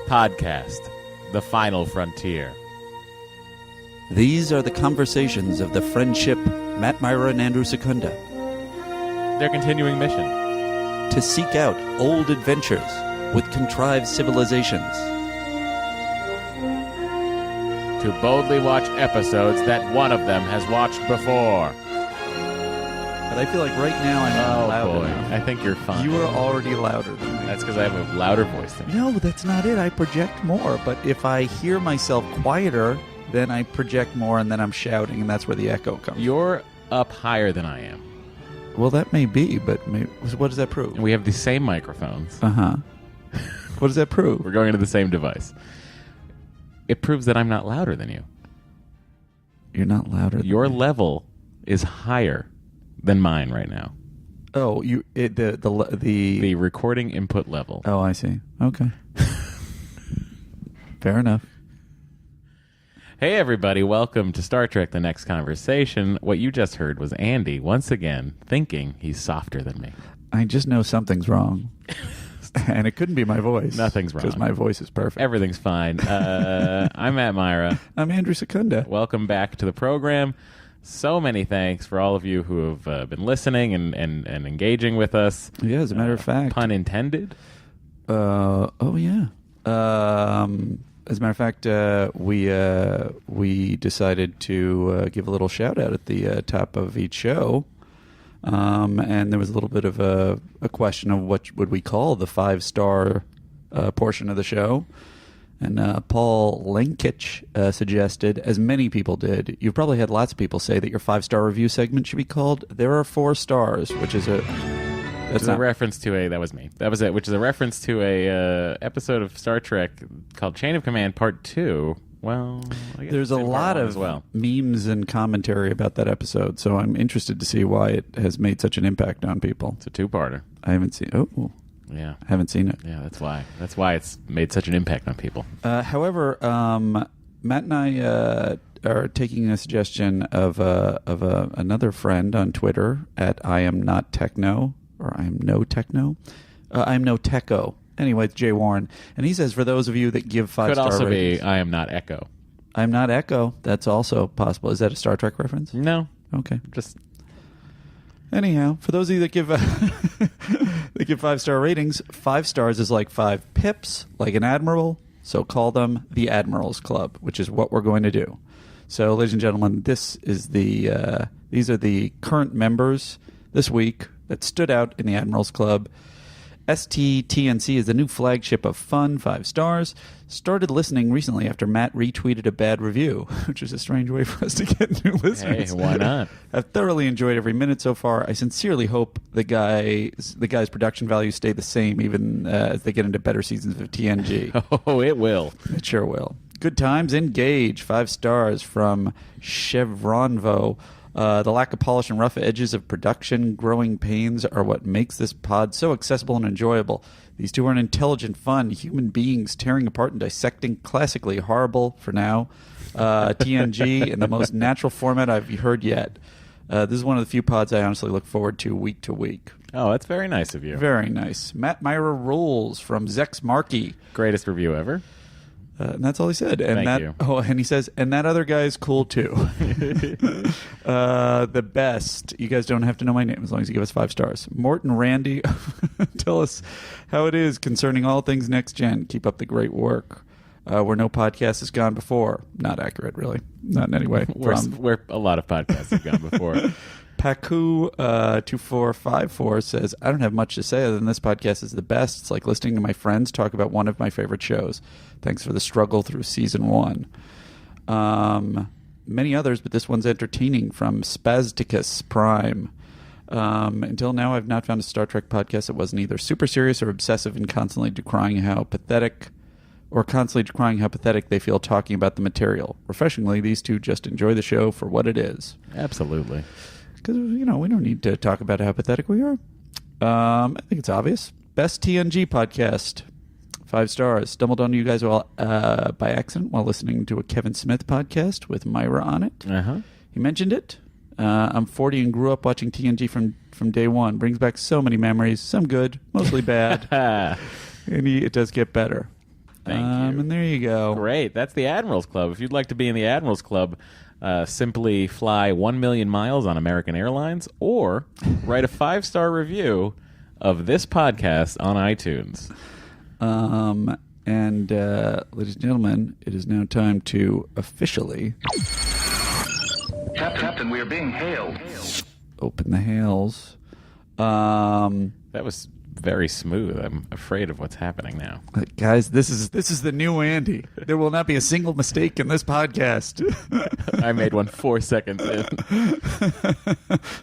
podcast, The Final Frontier. These are the conversations of the friendship Matt Mira and Andrew Secunda. Their continuing mission. To seek out old adventures with contrived civilizations. To boldly watch episodes that one of them has watched before. But I feel like right now I'm not loud boy. enough. I think you're fine. You are already louder than me. That's because I have a louder voice than you. No, that's not it. I project more. But if I hear myself quieter, then I project more and then I'm shouting, and that's where the echo comes. You're up higher than I am. Well, that may be, but what does that prove? And we have the same microphones. Uh-huh. What does that prove? We're going into the same device. It proves that I'm not louder than you. You're not louder than Your me. level is higher than mine right now. Oh, the recording input level. Oh, I see. Okay. Fair enough. Hey, everybody. Welcome to Star Trek The Next Conversation. What you just heard was Andy, once again, thinking he's softer than me. I just know something's wrong. And it couldn't be my voice. Nothing's wrong. Because my voice is perfect. Everything's fine. I'm Matt Mira. I'm Andrew Secunda. Welcome back to the program. So many thanks for all of you who have been listening and engaging with us. Yeah, as a matter of fact. Pun intended. Oh, yeah. As a matter of fact, we decided to give a little shout out at the top of each show. And there was a little bit of a question of what would we call the 5-star portion of the show. And Paul Lenkich suggested, as many people did, you've probably had lots of people say that your 5-star review segment should be called There Are 4 Stars, which is a... That's a reference to a... That was me. That was it, which is a reference to a episode of Star Trek called Chain of Command Part 2. Well, I guess there's a lot of memes and commentary about that episode, so I'm interested to see why it has made such an impact on people. It's a two-parter. I haven't seen... Oh, yeah. I haven't seen it. Yeah, that's why. That's why it's made such an impact on people. However, Matt and I are taking a suggestion of another friend on Twitter at I am not techno, or I am no techno. I am no techo. Anyway, it's Jay Warren. And he says, for those of you that give 5-star ratings... Could also be I am not Echo. I am not Echo. That's also possible. Is that a Star Trek reference? No. Okay. Just... Anyhow, for those of you that give that give 5-star ratings, 5 stars is like 5 pips, like an admiral. So call them the Admirals Club, which is what we're going to do. So, ladies and gentlemen, this is these are the current members this week that stood out in the Admirals Club. STTNC is the new flagship of fun, 5 stars. Started listening recently after Matt retweeted a bad review, which is a strange way for us to get new listeners. Hey, why not? I've thoroughly enjoyed every minute so far. I sincerely hope the guy's production values stay the same even as they get into better seasons of TNG. Oh, it will. It sure will. Good times, engage. 5 stars from Chevronvo. The lack of polish and rough edges of production, growing pains are what makes this pod so accessible and enjoyable. These two are an intelligent, fun human beings tearing apart and dissecting classically horrible, for now, TNG in the most natural format I've heard yet. This is one of the few pods I honestly look forward to week. Oh, that's very nice of you. Very nice. Matt Mira rules from Zex Markey. Greatest review ever. And that's all he said. And Thank you. Oh, and he says, and that other guy is cool too. The best. You guys don't have to know my name as long as you give us 5 stars. Morton Randy, tell us how it is concerning all things next gen. Keep up the great work. Where no podcast has gone before. Not accurate, really. Not in any way. Where a lot of podcasts have gone before. Paku2454 says, I don't have much to say other than this podcast is the best. It's like listening to my friends talk about one of my favorite shows. Thanks for the struggle through season 1. Many others, but this one's entertaining from Spasticus Prime. Until now, I've not found a Star Trek podcast that wasn't either super serious or obsessive and constantly decrying how pathetic they feel talking about the material. Refreshingly, these two just enjoy the show for what it is. Absolutely. Because, we don't need to talk about how pathetic we are. I think it's obvious. Best TNG podcast. 5 stars. Stumbled onto you guys by accident while listening to a Kevin Smith podcast with Myra on it. Uh-huh. He mentioned it. I'm 40 and grew up watching TNG from day one. Brings back so many memories. Some good, mostly bad. And it does get better. Thank you. And there you go. Great. That's the Admirals Club. If you'd like to be in the Admirals Club, simply fly 1 million miles on American Airlines or write a 5-star review of this podcast on iTunes. And ladies and gentlemen, it is now time to officially... Captain, we are being hailed. Open the hails. That was very smooth. I'm afraid of what's happening now. Guys, this is the new Andy. There will not be a single mistake in this podcast. I made one 4 seconds in.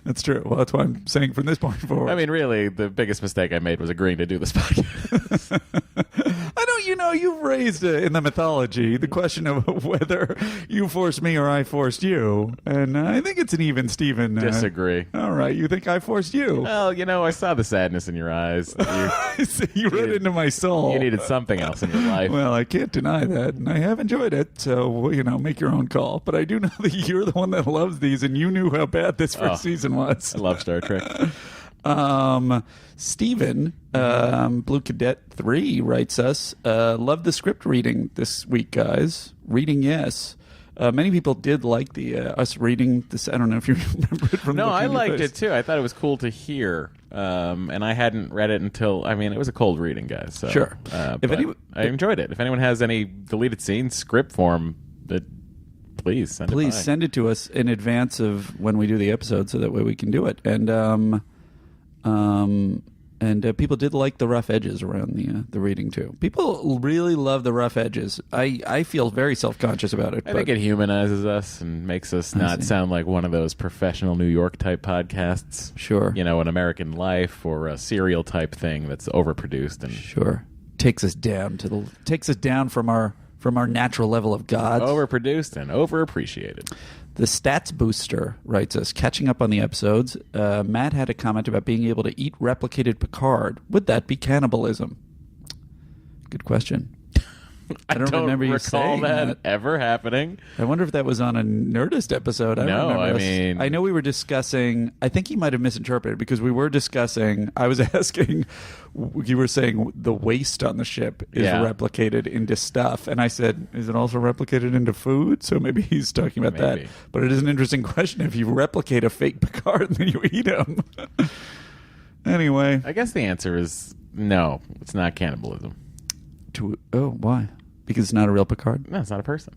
That's true. Well, that's why I'm saying from this point forward. I mean, really, the biggest mistake I made was agreeing to do this podcast. I know, you've raised in the mythology the question of whether you forced me or I forced you. And I think it's an even Steven. Disagree. All right. You think I forced you? Well, I saw the sadness in your eyes. You read into my soul. You needed something else in your life. Well, I can't deny that, and I have enjoyed it. So, make your own call. But I do know that you're the one that loves these, and you knew how bad this first season was. I love Star Trek. Stephen, Blue Cadet 3 writes us, love the script reading this week, guys. Reading, yes. Many people did like the us reading this. I don't know if you remember it from. No, I liked face. it too. I thought it was cool to hear, and I hadn't read it until. I mean, it was a cold reading, guys. So, sure. I enjoyed it. If anyone has any deleted scenes, script form, please send it to us in advance of when we do the episode, so that way we can do it. And people did like the rough edges around the reading too. People really love the rough edges. I feel very self-conscious about it. I think it humanizes us and makes us not sound like one of those professional New York type podcasts. Sure. An American Life or a serial type thing that's overproduced and sure takes us down from our natural level of gods. Overproduced and overappreciated. The Stats Booster writes us, catching up on the episodes, Matt had a comment about being able to eat replicated Picard. Would that be cannibalism? Good question. I don't remember you saying that ever happening. I wonder if that was on a Nerdist episode. I know we were discussing. I think he might have misinterpreted because we were discussing. I was asking. You were saying the waste on the ship is replicated into stuff, and I said, "Is it also replicated into food?" So maybe he's talking about that. But it is an interesting question. If you replicate a fake Picard and then you eat him, anyway. I guess the answer is no. It's not cannibalism. Why? Because it's not a real Picard? No, it's not a person.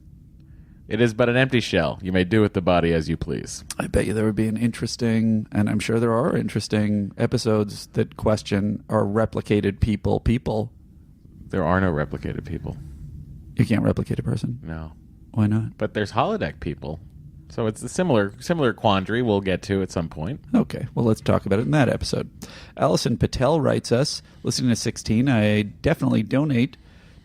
It is but an empty shell. You may do with the body as you please. I bet you there would be an interesting, and I'm sure there are interesting episodes that question, are replicated people? There are no replicated people. You can't replicate a person? No. Why not? But there's holodeck people. So it's a similar quandary we'll get to at some point. Okay, well, let's talk about it in that episode. Allison Patel writes us, listening to 16, I definitely donate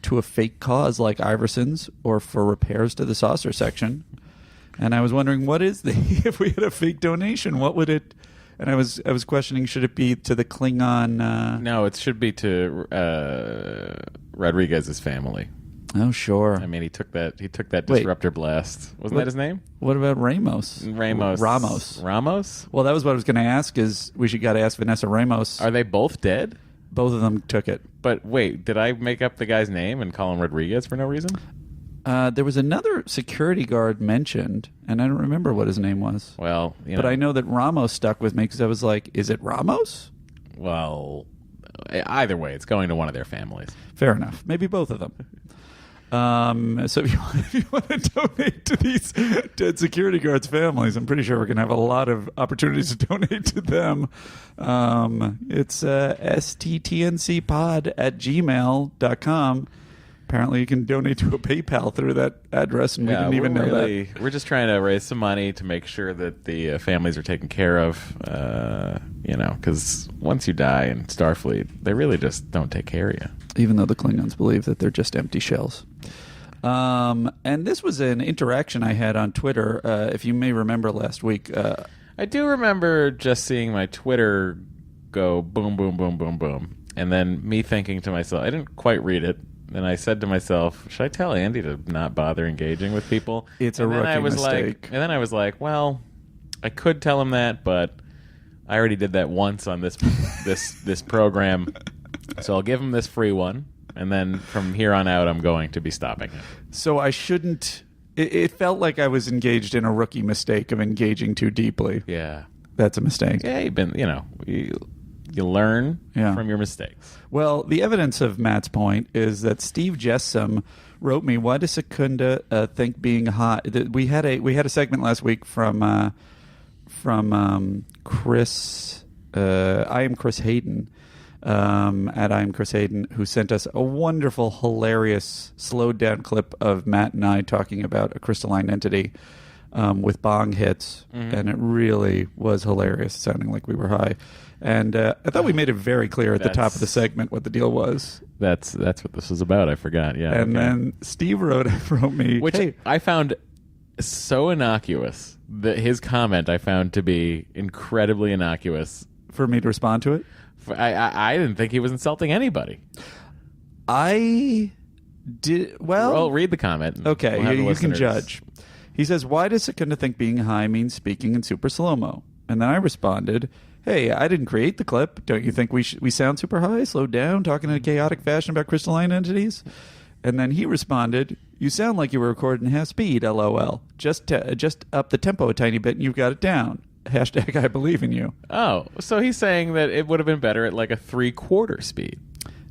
to a fake cause like Iverson's or for repairs to the saucer section. And I was wondering, what is if we had a fake donation, what would it... And I was questioning, should it be to the Klingon... No, it should be to Rodriguez's family. Oh, sure. I mean, he took that disruptor blast. Wasn't that his name? What about Ramos? Ramos? Well, that was what I was going to ask, is we got to ask Vanessa Ramos. Are they both dead? Both of them took it. But wait, did I make up the guy's name and call him Rodriguez for no reason? There was another security guard mentioned, and I don't remember what his name was. Well, but I know that Ramos stuck with me because I was like, is it Ramos? Well, either way, it's going to one of their families. Fair enough. Maybe both of them. So if you want to donate to these dead security guards' families, I'm pretty sure we're going to have a lot of opportunities to donate to them. It's sttncpod@gmail.com. Apparently you can donate to a PayPal through that address, and we didn't even know that. We're just trying to raise some money to make sure that the families are taken care of, because once you die in Starfleet, they really just don't take care of you. Even though the Klingons believe that they're just empty shells. And this was an interaction I had on Twitter, if you may remember last week. I do remember just seeing my Twitter go boom, boom, boom, boom, boom, and then me thinking to myself, I didn't quite read it. And I said to myself, should I tell Andy to not bother engaging with people? It's a rookie mistake. And then I was like, well, I could tell him that, but I already did that once on this program. So I'll give him this free one. And then from here on out, I'm going to be stopping him. So I shouldn't. It felt like I was engaged in a rookie mistake of engaging too deeply. Yeah. That's a mistake. Yeah, you learn from your mistakes. Well, the evidence of Matt's point is that Steve Jessam wrote me, "Why does Secunda think being high?" We had a segment last week from Chris. I am Chris Hayden. At I am Chris Hayden, who sent us a wonderful, hilarious, slowed down clip of Matt and I talking about a crystalline entity with bong hits, and it really was hilarious, sounding like we were high. And I thought we made it very clear at the top of the segment what the deal was. That's what this was about. I forgot. Yeah. And then Steve wrote me, which I found so innocuous. That his comment I found to be incredibly innocuous for me to respond to it. I didn't think he was insulting anybody. I did. Well, read the comment. Okay, you can judge. He says, "Why does Secunda think being high means speaking in super slow-mo?" And then I responded, "Hey, I didn't create the clip. Don't you think we sound super high, slowed down, talking in a chaotic fashion about crystalline entities?" And then he responded, "You sound like you were recording half speed, LOL. Just up the tempo a tiny bit and you've got it down. Hashtag I believe in you." Oh, so he's saying that it would have been better at like a 3/4 speed.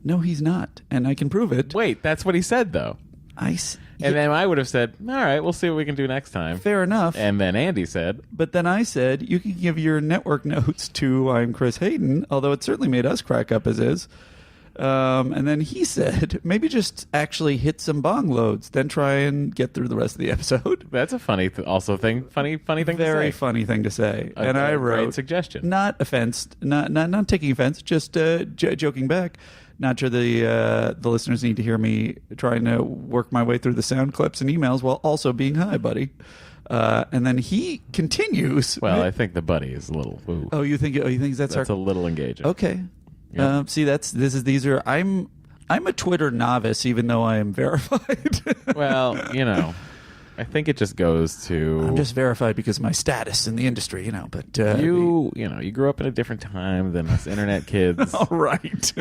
No, he's not. And I can prove it. Wait, that's what he said, though. And then I would have said, all right, we'll see what we can do next time. Fair enough. And then Andy said. But then I said, you can give your network notes to I'm Chris Hayden, although it certainly made us crack up as is. And then he said, maybe just actually hit some bong loads, then try and get through the rest of the episode. That's a funny thing to say. Very funny thing to say. And I wrote, great suggestion. Not taking offense, just joking back. Not sure the listeners need to hear me trying to work my way through the sound clips and emails while also being high, buddy. And then he continues. Well, I think the buddy is a little. Ooh. Oh, you think that's a little engaging? Okay. Yep. See, these are. I'm a Twitter novice, even though I am verified. Well, I think it just goes to. I'm just verified because of my status in the industry, But you grew up in a different time than us internet kids. All right.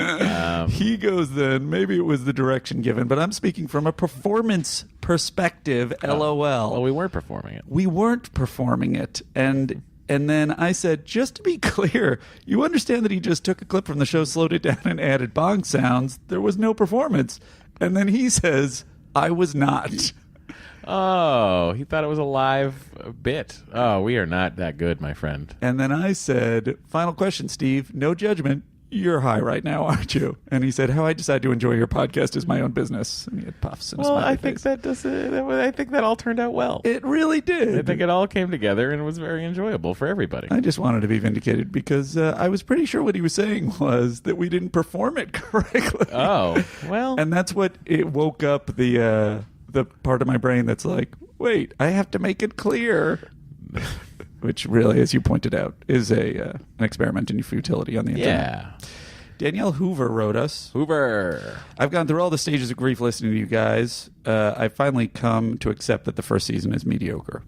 He goes then. Maybe it was the direction given, but I'm speaking from a performance perspective. LOL. Well, we weren't performing it. We weren't performing it, and then I said, just to be clear, you understand that he just took a clip from the show, slowed it down, and added bong sounds. There was no performance. And then he says, I was not. Oh, he thought it was a live bit. Oh, we are not that good, my friend. And then I said, final question, Steve. No judgment. You're high right now, aren't you? And he said, how I decide to enjoy your podcast is my own business. And he had puffs in his I think I think that all turned out well. It really did. I think it all came together and was very enjoyable for everybody. I just wanted to be vindicated because I was pretty sure what he was saying was that we didn't perform it correctly. Oh, well. And that's what it woke up the part of my brain that's like, wait, I have to make it clear. Which really, as you pointed out, is an experiment in futility on the internet. Yeah. Danielle Hoover wrote us. Hoover. I've gone through all the stages of grief listening to you guys. I've finally come to accept that the first season is mediocre.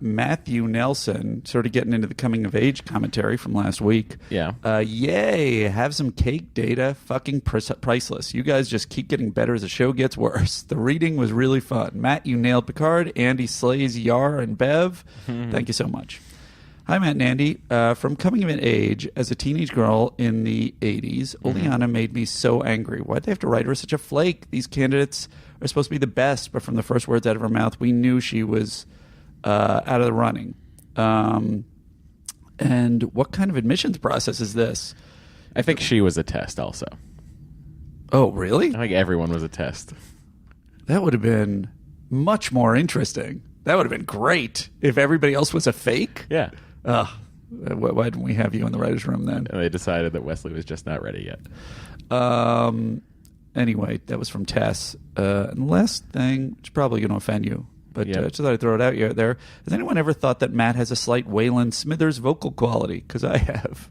Matthew Nelson, sort of getting into the coming of age commentary from last week. Yeah. Yay, have some cake data. Fucking priceless. You guys just keep getting better as the show gets worse. The reading was really fun. Matt, you nailed Picard. Andy slays Yar and Bev. Thank you so much. Hi, Matt and Andy. From coming of age as a teenage girl in the 80s, Oleana made me so angry. Why'd they have to write her such a flake? These candidates are supposed to be the best, but from the first words out of her mouth, we knew she was out of the running. And what kind of admissions process is this? I think she was a test also. Oh, really? I think everyone was a test. That would have been much more interesting. That would have been great if everybody else was a fake. Yeah. Why didn't we have you in the writer's room then? And they decided that Wesley was just not ready yet. Anyway, that was from Tess. And the last thing, which is probably going to offend you, but just thought I'd throw it out there. Has anyone ever thought that Matt has a slight Waylon Smithers vocal quality? Because I have.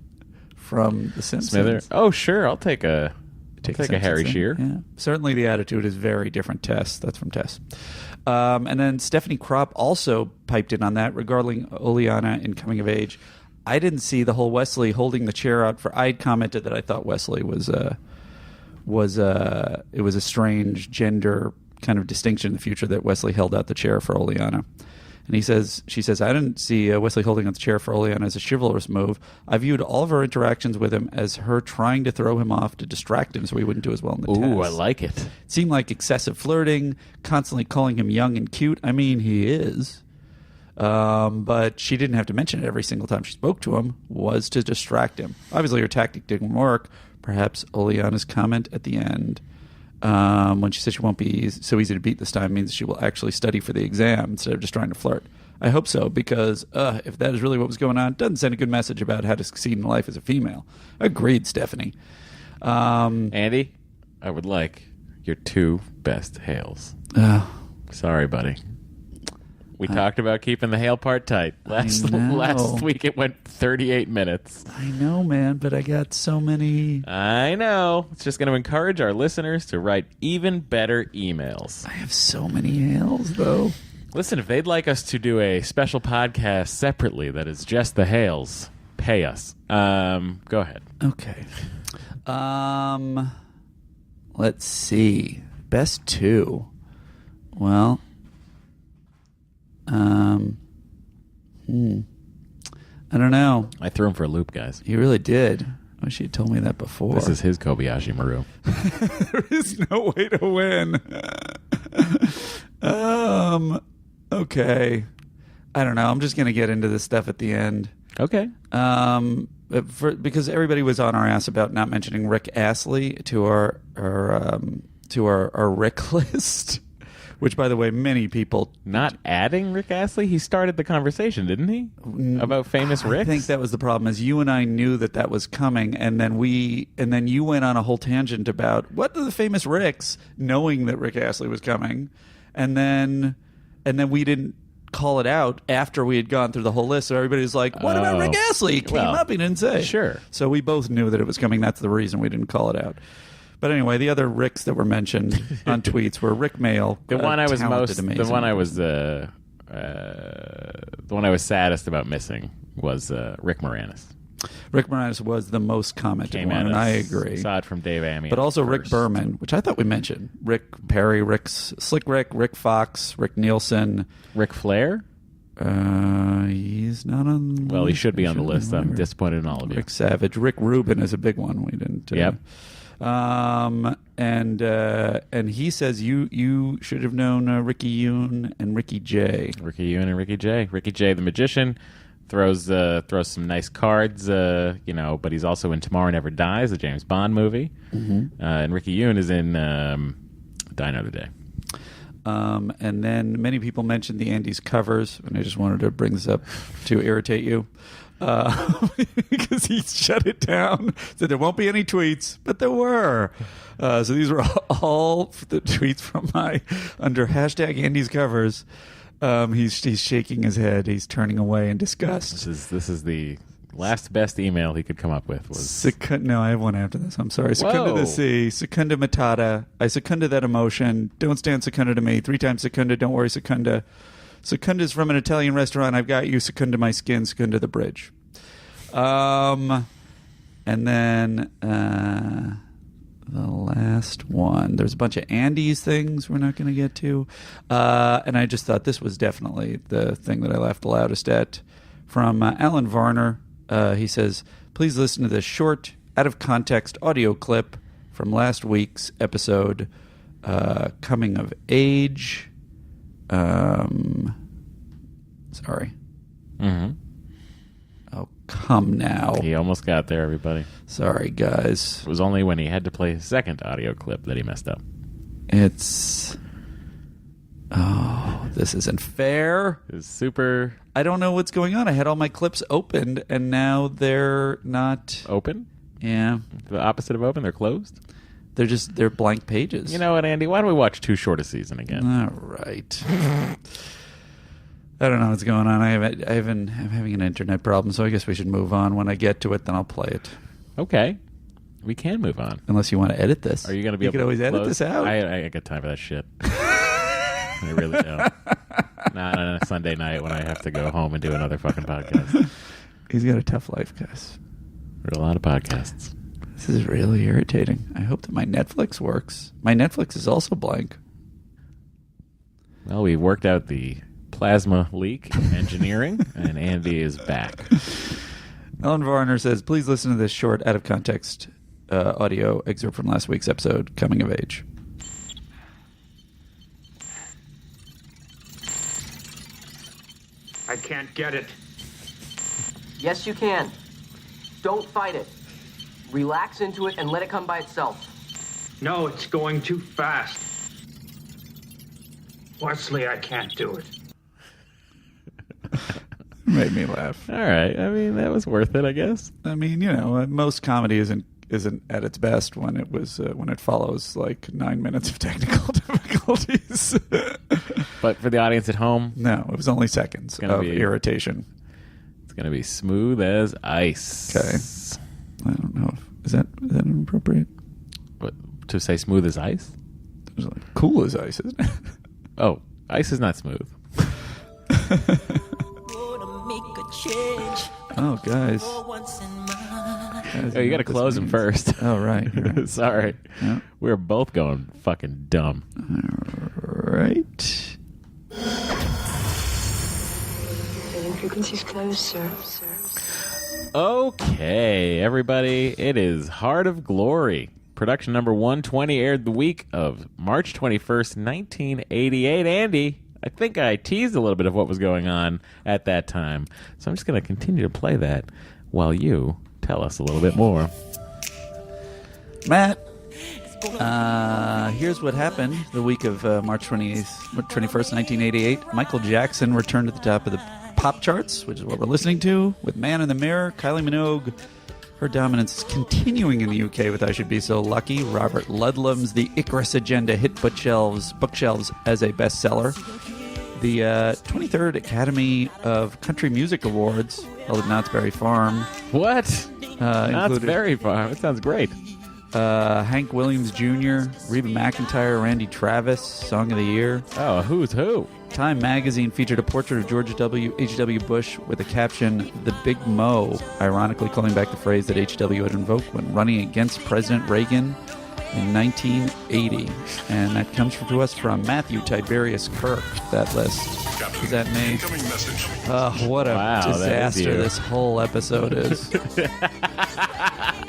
From The Simpsons. Smithers? Oh, sure. I'll take a Harry Shearer. Yeah. Certainly the attitude is very different, Tess. That's from Tess. And then Stephanie Kropp also piped in on that regarding Oleana in coming of age. I didn't see the whole Wesley holding the chair out for. I had commented that I thought Wesley was it was a strange gender kind of distinction in the future that Wesley held out the chair for Oleana. And she says, I didn't see Wesley holding out the chair for Oleana as a chivalrous move. I viewed all of her interactions with him as her trying to throw him off to distract him so he wouldn't do as well in the test. Ooh, I like it. It seemed like excessive flirting, constantly calling him young and cute. I mean, he is. But she didn't have to mention it every single time she spoke to him, was to distract him. Obviously, her tactic didn't work. Perhaps Oleana's comment at the end, when she said she won't be so easy to beat this time, means she will actually study for the exam instead of just trying to flirt. I hope so, because if that is really what was going on, it doesn't send a good message about how to succeed in life as a female. Agreed, Stephanie. Andy, I would like your 2 best hails. Sorry, buddy. We talked about keeping the hail part tight. Last week it went 38 minutes. I know, man, but I got so many. I know. It's just going to encourage our listeners to write even better emails. I have so many hails, though. Listen, if they'd like us to do a special podcast separately that is just the hails, pay us. Go ahead. Okay. Let's see. Best 2. Well... I don't know. I threw him for a loop, guys. You really did. I wish you'd told me that before. This is his Kobayashi Maru. There is no way to win. Okay. I don't know. I'm just going to get into this stuff at the end. Okay. Because everybody was on our ass about not mentioning Rick Astley to our Rick list. Which, by the way, many people... Not adding Rick Astley? He started the conversation, didn't he? About famous Ricks? I think that was the problem, is you and I knew that was coming, and then you went on a whole tangent about what are the famous Ricks, knowing that Rick Astley was coming, and then we didn't call it out after we had gone through the whole list, so everybody was like, what about Rick Astley? He came up, he didn't say. Sure. So we both knew that it was coming. That's the reason we didn't call it out. But anyway, the other Ricks that were mentioned on tweets were Rick Mail. The one I was saddest about missing was Rick Moranis. Rick Moranis was the most commented one, and I agree. Saw it from Dave Amiot. But also first. Rick Berman, which I thought we mentioned. Rick Perry, Slick Rick Fox, Rick Nielsen. Rick Flair? He's not on... Well, he should be on the list. I'm disappointed in all of you. Rick Savage. Rick Rubin is a big one. We didn't... Yep. And he says you should have known Ricky Yoon and Ricky J. Ricky Yoon and Ricky J. Ricky J, the magician, throws some nice cards, but he's also in Tomorrow Never Dies, the James Bond movie. Mm-hmm. And Ricky Yoon is in Die Another Day. And then many people mentioned the Andes covers, and I just wanted to bring this up to irritate you. Because he shut it down, said there won't be any tweets, but there were. So these were all the tweets from my under hashtag Andy's covers. He's shaking his head. He's turning away in disgust. This is the last best email he could come up with. Was No, I have one after this. I'm sorry. Secunda to see. Secunda matata. I secunda that emotion. Don't stand Secunda to me. 3 times Secunda. Don't worry, Secunda. Secunda's from an Italian restaurant. I've got you. Secunda my skin. Secunda the bridge. And then the last one. There's a bunch of Andes things we're not going to get to. And I just thought this was definitely the thing that I laughed the loudest at. From Alan Varner. He says, please listen to this short, out-of-context audio clip from last week's episode, Coming of Age. Sorry. Mm-hmm. Oh, come now. He almost got there, everybody. Sorry, guys. It was only when he had to play his second audio clip that he messed up. Oh, this isn't fair. It's super... I don't know what's going on. I had all my clips opened, and now they're not... Open? Yeah. The opposite of open? They're closed? They're blank pages. You know what, Andy? Why don't we watch Too Short a Season again? All right. I don't know what's going on. I'm having an internet problem, so I guess we should move on. When I get to it, then I'll play it. Okay. We can move on. Unless you want to edit this. Are you going to be able to... You can always edit this out. I got time for that shit. I really don't. Not on a Sunday night when I have to go home and do another fucking podcast. He's got a tough life, guys. There are a lot of podcasts. This is really irritating. I hope that my Netflix works. My Netflix is also blank. Well, we worked out the plasma leak engineering, and Andy is back. Ellen Varner says, please listen to this short, out-of-context audio excerpt from last week's episode, Coming of Age. I can't get it. Yes, you can. Don't fight it. Relax into it and let it come by itself. No, it's going too fast. Wesley, I can't do it. Made me laugh. All right. I mean, that was worth it, I guess. I mean, most comedy isn't at its best when it follows like 9 minutes of technical difficulties. But for the audience at home, no, it was only seconds of irritation. It's going to be smooth as ice. Okay. I don't know. Is that inappropriate? What, to say smooth as ice? It was like cool as ice, isn't it? Oh, ice is not smooth. Oh, guys. Oh, you got to close them first. Oh, right. Sorry. Yeah. We're both going fucking dumb. All right. Sailing frequencies closed, sir. Okay, everybody. It is Heart of Glory. Production number 120 aired the week of March 21st, 1988. Andy, I think I teased a little bit of what was going on at that time. So I'm just going to continue to play that while you tell us a little bit more. Matt, here's what happened the week of March 21st, 1988. Michael Jackson returned to the top of the pop charts, which is what we're listening to, with Man in the Mirror. Kylie Minogue, her dominance is continuing in the UK with I Should Be So Lucky. Robert Ludlum's The Icarus Agenda hit bookshelves as a bestseller. The 23rd Academy of Country Music Awards held at Knott's Berry Farm. What? Knott's Berry Farm. That sounds great. Hank Williams Jr., Reba McEntire, Randy Travis, Song of the Year. Oh, who's who? Time magazine featured a portrait of George H.W. Bush with the caption, "The Big Mo," ironically calling back the phrase that H.W. had invoked when running against President Reagan in 1980. And that comes to us from Matthew Tiberius Kirk, that list. Is that me? What a disaster this whole episode is.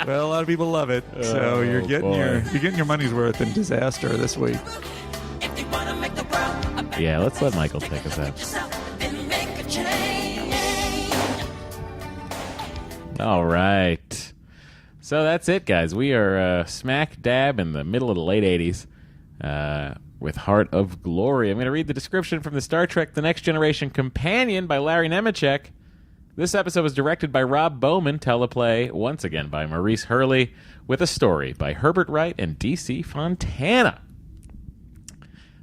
Well, a lot of people love it, so you're getting your money's worth in disaster this week. Yeah, let's let Michael take us out. All right. So that's it, guys. We are smack dab in the middle of the late 80s with Heart of Glory. I'm going to read the description from the Star Trek The Next Generation Companion by Larry Nemeczek. This episode was directed by Rob Bowman, teleplay once again by Maurice Hurley, with a story by Herbert Wright and D.C. Fontana.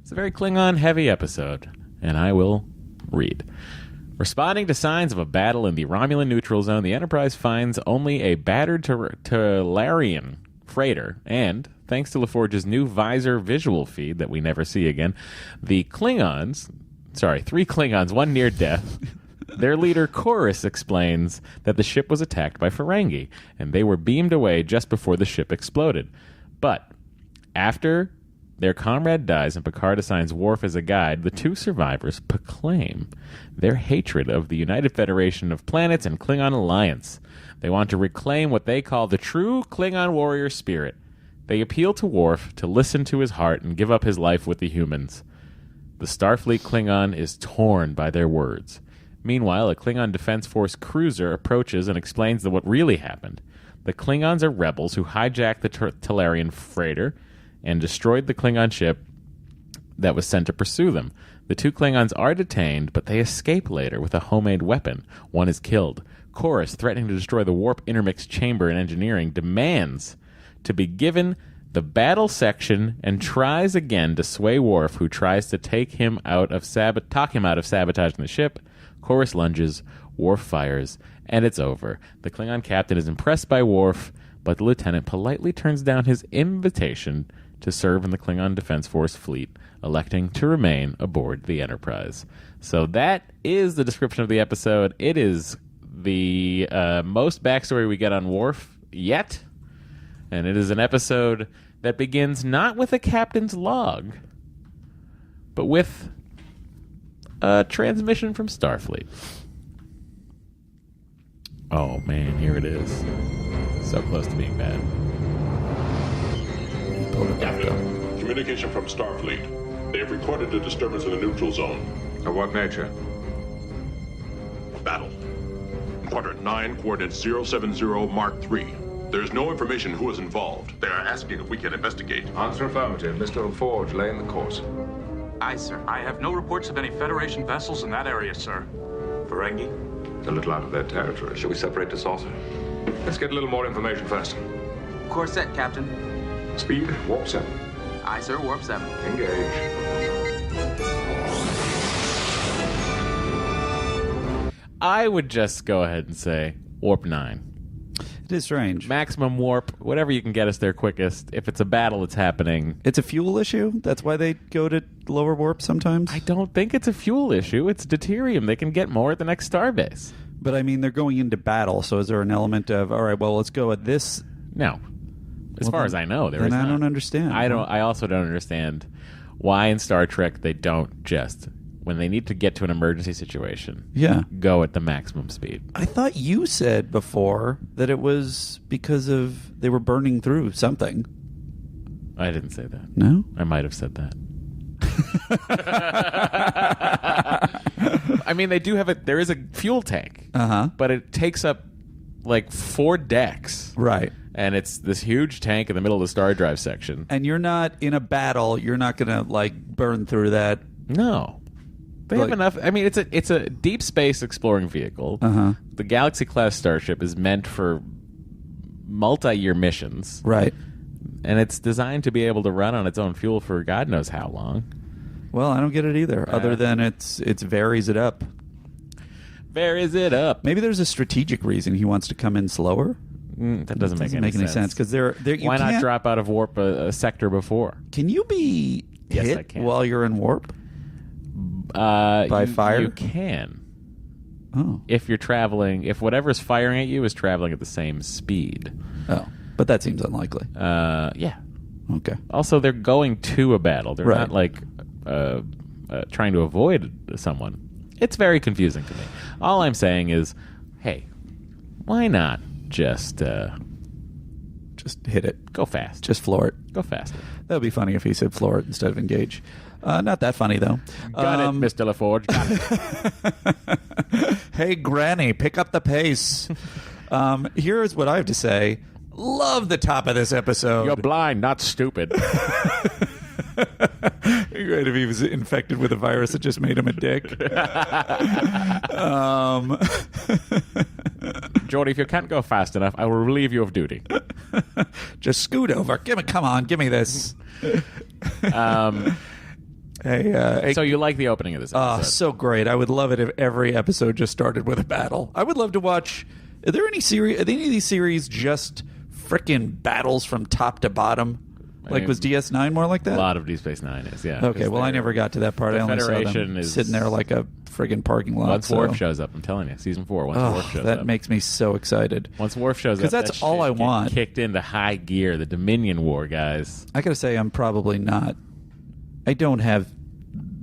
It's a very Klingon-heavy episode, and I will read. Responding to signs of a battle in the Romulan neutral zone, the Enterprise finds only a battered Talarian freighter, and, thanks to LaForge's new visor visual feed that we never see again, three Klingons, one near death. Their leader, Chorus, explains that the ship was attacked by Ferengi, and they were beamed away just before the ship exploded. But after their comrade dies and Picard assigns Worf as a guide, the two survivors proclaim their hatred of the United Federation of Planets and Klingon Alliance. They want to reclaim what they call the true Klingon warrior spirit. They appeal to Worf to listen to his heart and give up his life with the humans. The Starfleet Klingon is torn by their words. Meanwhile, a Klingon Defense Force cruiser approaches and explains what really happened. The Klingons are rebels who hijacked the Talarian freighter and destroyed the Klingon ship that was sent to pursue them. The two Klingons are detained, but they escape later with a homemade weapon. One is killed. Chorus, threatening to destroy the warp intermix chamber in engineering, demands to be given the battle section and tries again to sway Worf, who tries to talk him out of sabotaging the ship. Chorus lunges, Worf fires, and it's over. The Klingon captain is impressed by Worf, but the lieutenant politely turns down his invitation to serve in the Klingon Defense Force fleet, electing to remain aboard the Enterprise. So that is the description of the episode. It is the most backstory we get on Worf yet, and it is an episode that begins not with a captain's log, but with a transmission from Starfleet. Oh man, here it is. So close to being bad. Captain, communication from Starfleet. They have recorded a disturbance in the neutral zone. Of what nature? Battle. Quadrant 9, coordinate 070 Mark III. There is no information who is involved. They are asking if we can investigate. Answer affirmative. Mr. LaForge, laying the course. Aye, sir. I have no reports of any Federation vessels in that area, sir. Ferengi? A little out of their territory. Should we separate the saucer? Let's get a little more information first. Course set, Captain. Speed, warp 7. Aye, sir. Warp 7. Engage. I would just go ahead and say warp 9. It is strange. Maximum warp, whatever you can get us there quickest. If it's a battle, it's happening. It's a fuel issue? That's why they go to lower warp sometimes? I don't think it's a fuel issue. It's deuterium. They can get more at the next starbase. But I mean, they're going into battle, so is there an element of, all right, well, let's go at this? No. As far as I know, there is Then I not. don't understand. I also don't understand why in Star Trek they don't just, when they need to get to an emergency situation, go at the maximum speed. I thought you said before that it was because of they were burning through something. I didn't say that. No? I might have said that. I mean, they do have there is a fuel tank. Uh-huh. But it takes up like 4 decks. Right. And it's this huge tank in the middle of the star drive section. And you're not in a battle, you're not going to like burn through that. No. They have enough. I mean, it's a deep space exploring vehicle. Uh-huh. The Galaxy class starship is meant for multi-year missions. Right. And it's designed to be able to run on its own fuel for God knows how long. Well, I don't get it either, other than it's varies it up. Varies it up. Maybe there's a strategic reason he wants to come in slower. That doesn't make any sense. Because why not drop out of warp a sector before? Can you be Yes, hit I can. while you're in warp? By fire? You can. Oh. If you're traveling, if whatever's firing at you is traveling at the same speed. Oh. But that seems unlikely. Yeah. Okay. Also, they're going to a battle. They're Right. not like trying to avoid someone. It's very confusing to me. All I'm saying is, hey, why not just hit it? Go fast. Just floor it. Go faster. That would be funny if he said floor it instead of engage. Not that funny, though. Got it, Mr. LaForge. Got it. Hey, Granny, pick up the pace. Here's what I have to say. Love the top of this episode. You're blind, not stupid. Great if he was infected with a virus that just made him a dick. Jordy, if you can't go fast enough, I will relieve you of duty. Just scoot over. Come on, give me this. Hey, so you like the opening of this episode? Oh, so great. I would love it if every episode just started with a battle. I would love to watch. Are there any of these series just frickin' battles from top to bottom? Like, was DS9 more like that? A lot of Deep Space Nine is, yeah. Okay, well, I never got to that part. I only saw Federation them is sitting there like a friggin' parking lot. Once Worf shows up, I'm telling you, season 4. Once Worf shows up, that makes me so excited. Once Worf shows up, because that's all I want. Kicked into high gear, the Dominion War, guys. I gotta say, I'm probably not. I don't have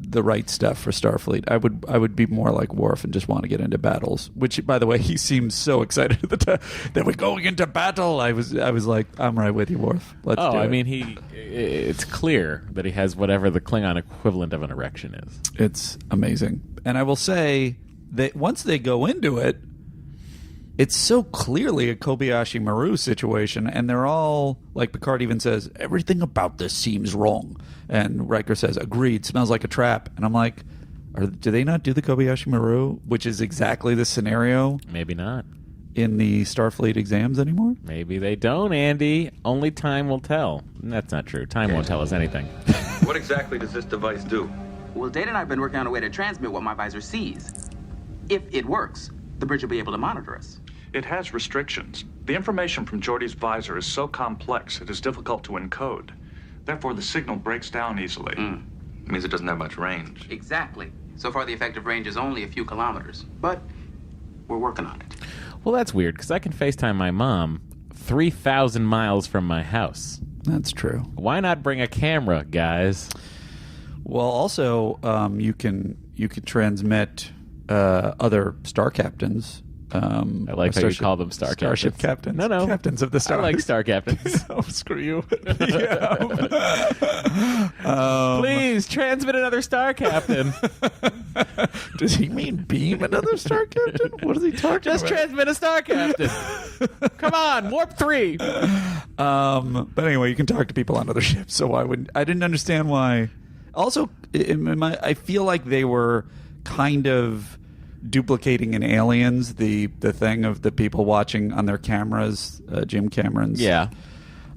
the right stuff for Starfleet. I would be more like Worf and just want to get into battles. Which, by the way, he seems so excited at the time that we're going into battle. I was like, I'm right with you, Worf. Let's do it. I mean, it's clear that he has whatever the Klingon equivalent of an erection is. It's amazing. And I will say that once they go into it, it's so clearly a Kobayashi Maru situation, and they're all, like Picard even says, everything about this seems wrong. And Riker says, agreed, smells like a trap. And I'm like, do they not do the Kobayashi Maru, which is exactly the scenario? Maybe not. In the Starfleet exams anymore? Maybe they don't, Andy. Only time will tell. That's not true. Time won't tell us anything. What exactly does this device do? Well, Data and I have been working on a way to transmit what my visor sees. If it works, the bridge will be able to monitor us. It has restrictions. The information from Geordi's visor is so complex it is difficult to encode. Therefore, the signal breaks down easily. It means it doesn't have much range. Exactly. So far, the effective range is only a few kilometers. But we're working on it. Well, that's weird because I can FaceTime my mom 3,000 miles from my house. That's true. Why not bring a camera, guys? Well, also, you can transmit other star captains. I like how you call them Starship captains. No. Captains of the stars. I like star captains. Oh, screw you. Please transmit another star captain. Does he mean beam another star captain? What is he talking Just about? transmit a star captain. Come on, warp 3. But anyway, you can talk to people on other ships. So why wouldn't I? Didn't understand why. Also, I feel like they were kind of duplicating in Aliens the thing of the people watching on their cameras, Jim Cameron's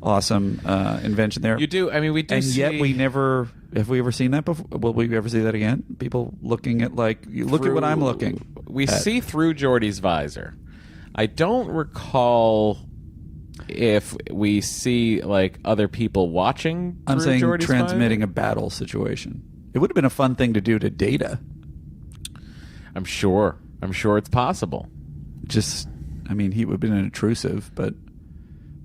awesome invention there. You do. I mean, we do. And see... yet we never. Have we ever seen that before? Will we ever see that again? People looking at look at what I'm looking. We see through Geordi's visor. I don't recall if we see like other people watching. I'm saying Geordi's transmitting visor. a battle situation. It would have been a fun thing to do to Data. I'm sure it's possible. I mean, he would have been an intrusive, but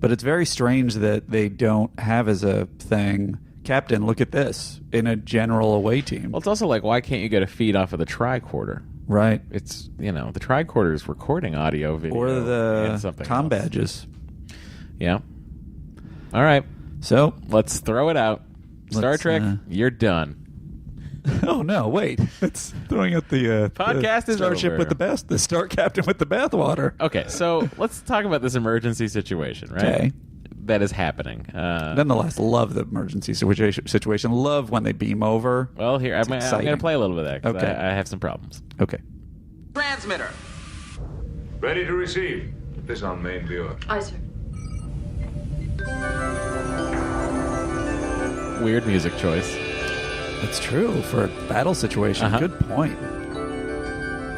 it's very strange that they don't have as a thing, Captain, look at this, in a general away team. Well, it's also like, why can't you get a feed off of the tricorder? Right. It's, the tricorder is recording audio, video, or and the something comm else. badges. Yeah. All right. So let's throw it out. Star Trek, you're done. Oh no! Wait, it's throwing out the podcast the is starship over. with the star captain with the bathwater. Okay, so let's talk about this emergency situation, right? Okay. That is happening. Nonetheless, love the emergency situation. Love when they beam over. Well, here I'm going to play a little bit of that. 'Cause Okay. I have some problems. Okay. Transmitter. Ready to receive. This on main viewer. Aye, sir. Weird music choice. That's true for a battle situation. Uh-huh. Good point.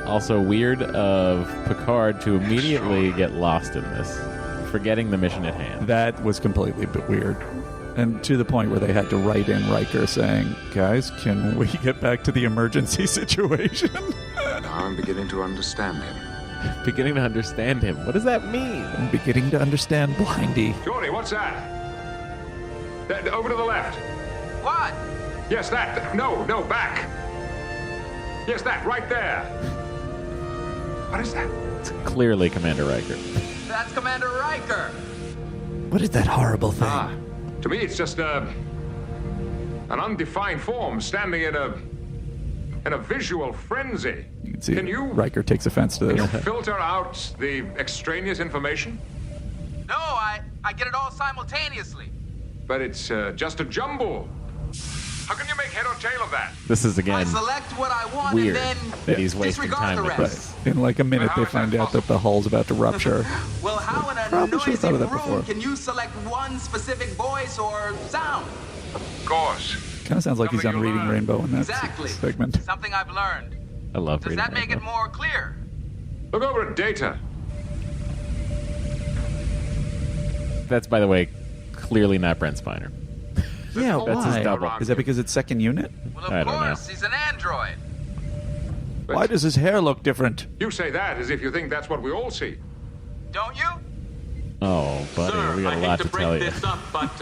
Also weird of Picard to immediately get lost in this, forgetting the mission at hand. That was completely weird. And to the point where they had to write in Riker saying, guys, can we get back to the emergency situation? Now I'm beginning to understand him. Beginning to understand him. What does that mean? I'm beginning to understand Blindy. Geordi, what's that? Over to the left. What? Yes, that. No, back. Yes, that, right there. What is that? It's clearly Commander Riker. That's Commander Riker. What is that horrible thing? To me, it's just an undefined form standing in a visual frenzy. You can see Can you Riker takes offense to Can you this. filter out the extraneous information? No, I get it all simultaneously. But it's just a jumble. How can you make head or tail of that? This is, I again, select what I want weird and that then he's wasting disregard time the with rest. this. In like a minute, they find out that the hull's about to rupture. Well, how in a Probably should've noisy thought of that room before. can you select one specific voice or sound? Of course. Kind of sounds like he's on Reading Rainbow in that Exactly. segment. Something I've learned. I love Does reading that make it Rainbow. more clear? Look over at Data. That's, by the way, clearly not Brent Spiner. Yeah, That's his why? double. Is that because it's second unit? Well, I of don't know. course, he's an android. But Why does his hair look different? you say that as if you think that's what we all see. Don't you? Oh, buddy, we got a lot to tell you. up, but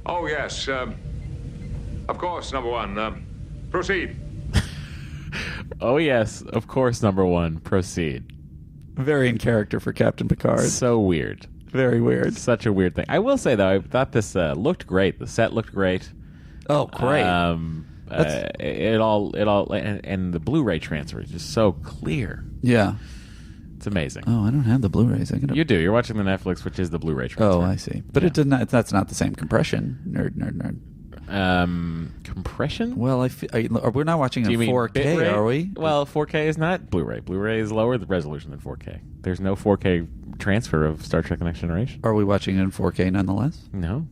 Oh, yes. Of course, number one. Proceed. Oh, yes, of course, number one. Proceed. Very in character for Captain Picard. So weird. Very weird. Such a weird thing. I will say, though, I thought this looked great. The set looked great. Oh, great. It all, and the Blu-ray transfer is just so clear. Yeah. It's amazing. Oh, I don't have the Blu-rays. You do. You're watching the Netflix, which is the Blu-ray transfer. Oh, I see. But it does not. That's not the same compression. Nerd. Compression? Well, we're not watching Do in you mean 4K, bitrate? are we? Well, 4K is not Blu-ray. Blu-ray is lower the resolution than 4K. There's no 4K transfer of Star Trek: The Next Generation. Are we watching in 4K nonetheless? No.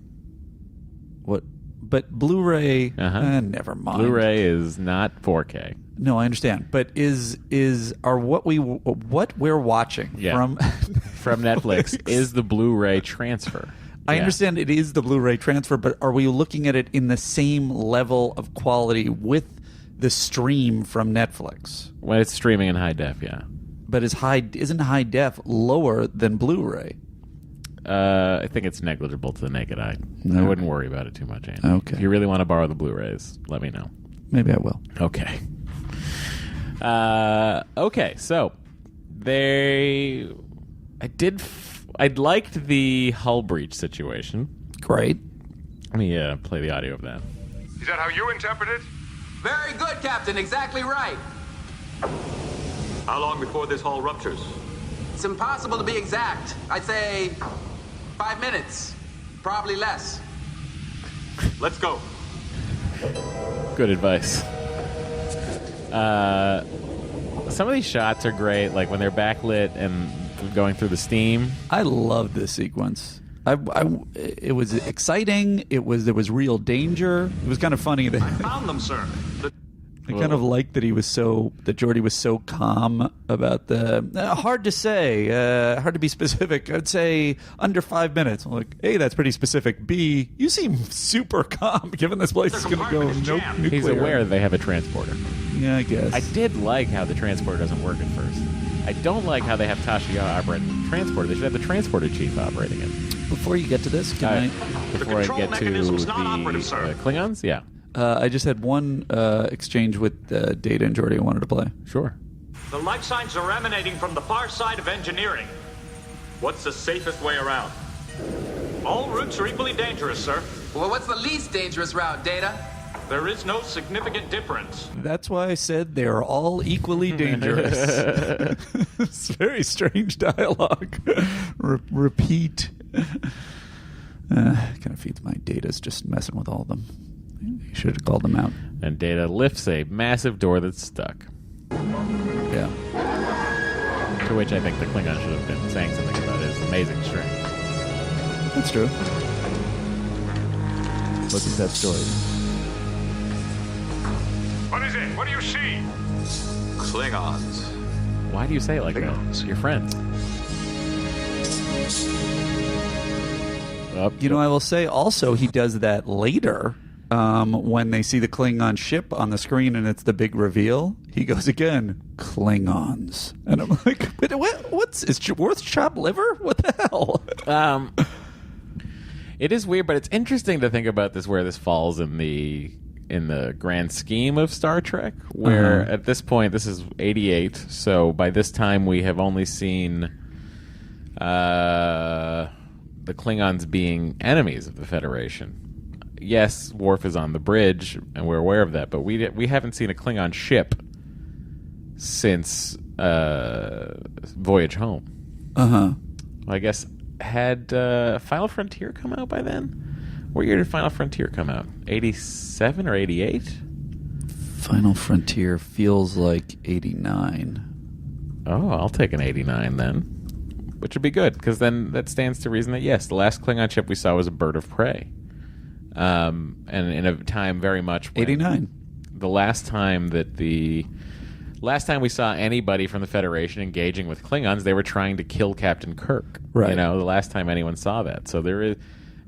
What? But Blu-ray. Uh-huh. Never mind. Blu-ray is not 4K. No, I understand. But what we're watching from from Netflix is the Blu-ray transfer. I understand it is the Blu-ray transfer, but are we looking at it in the same level of quality with the stream from Netflix? When it's streaming in high def, yeah. But isn't high def lower than Blu-ray? I think it's negligible to the naked eye. I wouldn't worry about it too much, Andy. Okay. If you really want to borrow the Blu-rays, let me know. Maybe I will. Okay. Okay, so I liked the hull breach situation. Great. Let me play the audio of that. Is that how you interpret it? Very good, Captain. Exactly right. How long before this hull ruptures? It's impossible to be exact. I'd say 5 minutes. Probably less. Let's go. Good advice. Some of these shots are great, like when they're backlit and going through the steam. I love this sequence. It was exciting. There was real danger. It was kind of funny that Found them, sir. I kind of liked that that Geordi was so calm about the hard to say, hard to be specific. I'd say under 5 minutes. I'm like, A, that's pretty specific. B, you seem super calm given this place is going to go nuclear. He's aware they have a transporter. Yeah, I guess. I did like how the transporter doesn't work at first. I don't like how they have Tasha operate the transporter. They should have the transporter chief operating it. Before you get to this, before I get to the Klingons, yeah. I just had one exchange with Data and Geordi I wanted to play. Sure. The life signs are emanating from the far side of engineering. What's the safest way around? All routes are equally dangerous, sir. Well, what's the least dangerous route, Data? There is no significant difference. That's why I said they're all equally dangerous. It's very strange dialogue. Repeat. Kind of feeds my Data's just messing with all of them. You should have called them out. And Data lifts a massive door that's stuck. Yeah. To which I think the Klingon should have been saying something about his amazing strength. That's true. Look at that story. What is it? What do you see? Klingons. Why do you say it like that? You're friends. I will say also he does that later when they see the Klingon ship on the screen and it's the big reveal. He goes again, Klingons. And I'm like, is Worf chopped liver? What the hell? It is weird, but it's interesting to think about this, where this falls in the grand scheme of Star Trek, where at this point, this is 88, so by this time we have only seen the Klingons being enemies of the Federation. Yes, Worf is on the bridge, and we're aware of that, but we haven't seen a Klingon ship since Voyage Home. Uh-huh. Well, I guess, had Final Frontier come out by then? What year did Final Frontier come out? 87 or 88? Final Frontier feels like 89. Oh, I'll take an 89 then. Which would be good, because then that stands to reason that, yes, the last Klingon ship we saw was a bird of prey. And in a time very much when 89. The last time we saw anybody from the Federation engaging with Klingons, they were trying to kill Captain Kirk. Right. The last time anyone saw that. So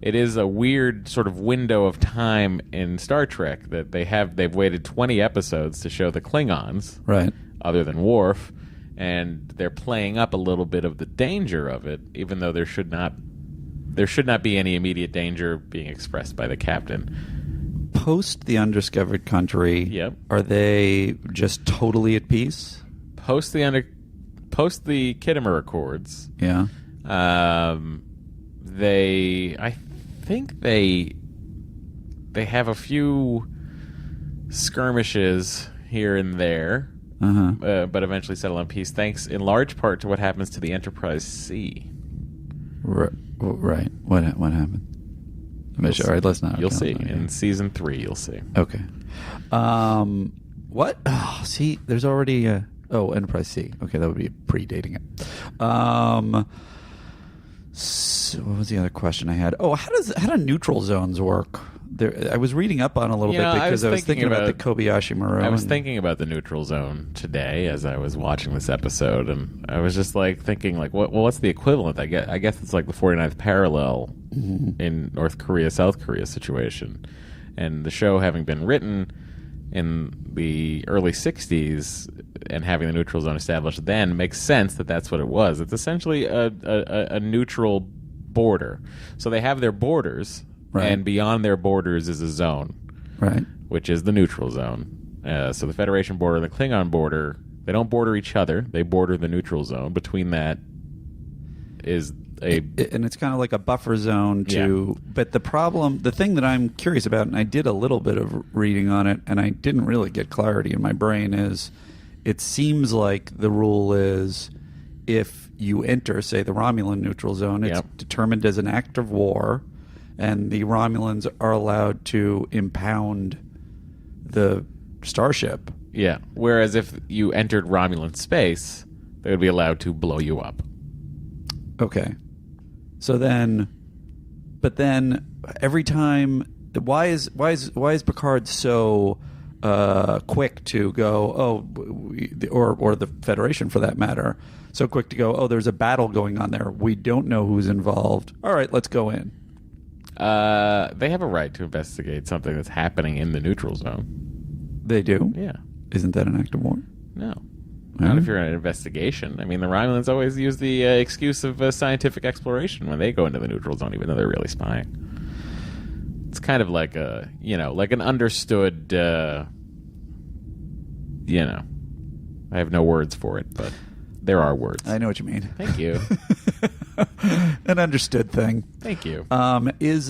it is a weird sort of window of time in Star Trek that they've waited 20 episodes to show the Klingons, right? Other than Worf, and they're playing up a little bit of the danger of it, even though there should not be any immediate danger being expressed by the captain. Post the Undiscovered Country, yep. Are they just totally at peace? Post the Kittimer Accords, yeah. I think they have a few skirmishes here and there, but eventually settle on peace, thanks in large part to what happens to the Enterprise C. Right. What happened? All right, let's not. You'll see in season 3. You'll see. Okay. What? Oh, see, there's already Enterprise C. Okay, that would be predating it. So what was the other question I had? Oh, how do neutral zones work? I was reading up on a little bit because I was thinking about the Kobayashi Maru. I was thinking about the neutral zone today as I was watching this episode, and I was just thinking what's the equivalent? I guess it's like the 49th parallel in North Korea, South Korea situation, and the show having been written in the early 60s, and having the neutral zone established then makes sense that that's what it was. It's essentially a neutral border. So they have their borders, right. and beyond their borders is a zone, right, which is the neutral zone. So the Federation border and the Klingon border, they don't border each other. They border the neutral zone. Between that is and it's kind of like a buffer zone to. Yeah. But the thing that I'm curious about, and I did a little bit of reading on it, and I didn't really get clarity in my brain, is it seems like the rule is if you enter, say, the Romulan neutral zone, it's determined as an act of war, and the Romulans are allowed to impound the starship. Yeah. Whereas if you entered Romulan space, they would be allowed to blow you up. Okay. So then, but then every time, why is Picard so quick to go? Or the Federation for that matter, so quick to go? Oh, there's a battle going on there. We don't know who's involved. All right, let's go in. They have a right to investigate something that's happening in the neutral zone. They do? Yeah. Isn't that an act of war? No. Not if you're in an investigation. I mean, the Romulans always use the excuse of scientific exploration when they go into the neutral zone, even though they're really spying. It's kind of like like an understood, I have no words for it, but there are words. I know what you mean. Thank you. An understood thing. Thank you. Is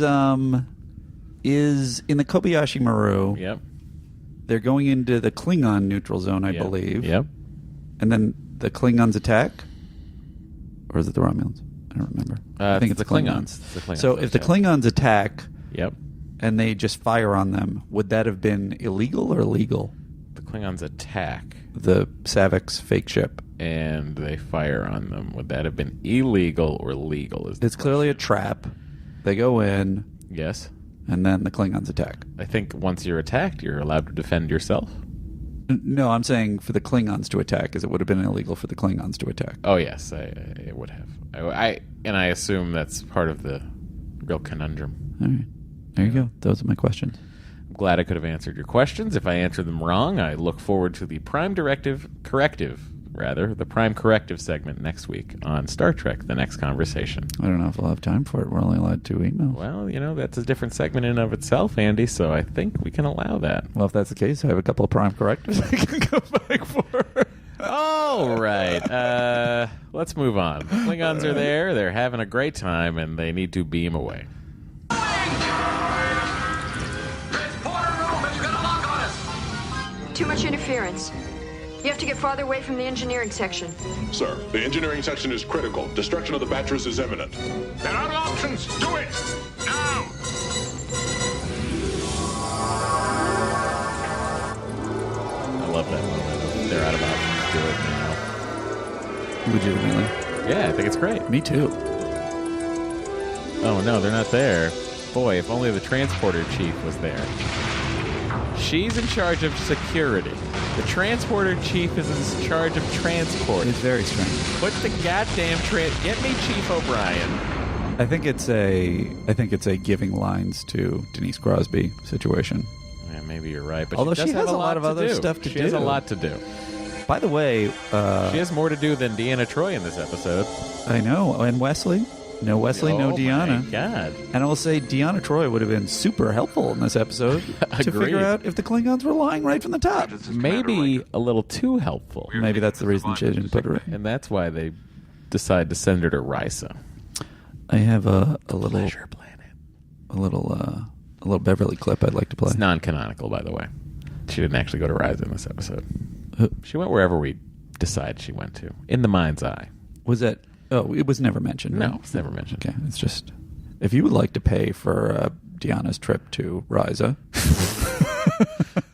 in the Kobayashi Maru. Yep. They're going into the Klingon neutral zone, I believe. Yep. And then the Klingons attack? Or is it the Romulans? I don't remember. I think it's the Klingons. So if the Klingons attack and they just fire on them, would that have been illegal or legal? The Klingons attack the Savik's fake ship. And they fire on them. Would that have been illegal or legal? It's clearly a trap. They go in. Yes. And then the Klingons attack. I think once you're attacked, you're allowed to defend yourself. No, I'm saying for the Klingons to attack, because it would have been illegal for the Klingons to attack. Oh, yes, it would have. I assume that's part of the real conundrum. All right. There you go. Those are my questions. I'm glad I could have answered your questions. If I answered them wrong, I look forward to the Prime Corrective segment next week on Star Trek, The Next Conversation. I don't know if we'll have time for it. We're only allowed 2 emails. Well, that's a different segment in and of itself, Andy, so I think we can allow that. Well, if that's the case, I have a couple of Prime Correctives I can go back for. All right. Let's move on. The Klingons are there. They're having a great time, and they need to beam away. Too much interference. You have to get farther away from the engineering section. Sir, the engineering section is critical. Destruction of the Batteries is imminent. There are other options. Do it! Now! I love that moment. They're out of options. Do it now. Legitimately. Yeah, I think it's great. Me too. Oh, no, they're not there. Boy, if only the transporter chief was there. She's in charge of security. The transporter chief is in charge of transport. It's very strange. Put the goddamn get me Chief O'Brien. I think it's a giving lines to Denise Crosby situation. Yeah, maybe you're right, but although she has a lot of other stuff to do. She has a lot to do. By the way, she has more to do than Deanna Troi in this episode. I know, and Wesley. No Wesley, no Deanna. Oh, my God. And I will say Deanna Troi would have been super helpful in this episode to figure out if the Klingons were lying right from the top. Maybe a little too helpful. Maybe that's the reason she didn't put her in. And that's why they decide to send her to Risa. I have a little Pleasure Planet. A little Beverly clip I'd like to play. It's non-canonical, by the way. She didn't actually go to Risa in this episode. She went wherever we decide she went to. In the mind's eye. Was that... Oh, it was never mentioned, right? No, it's never mentioned. Okay, it's just... If you would like to pay for Deanna's trip to Risa...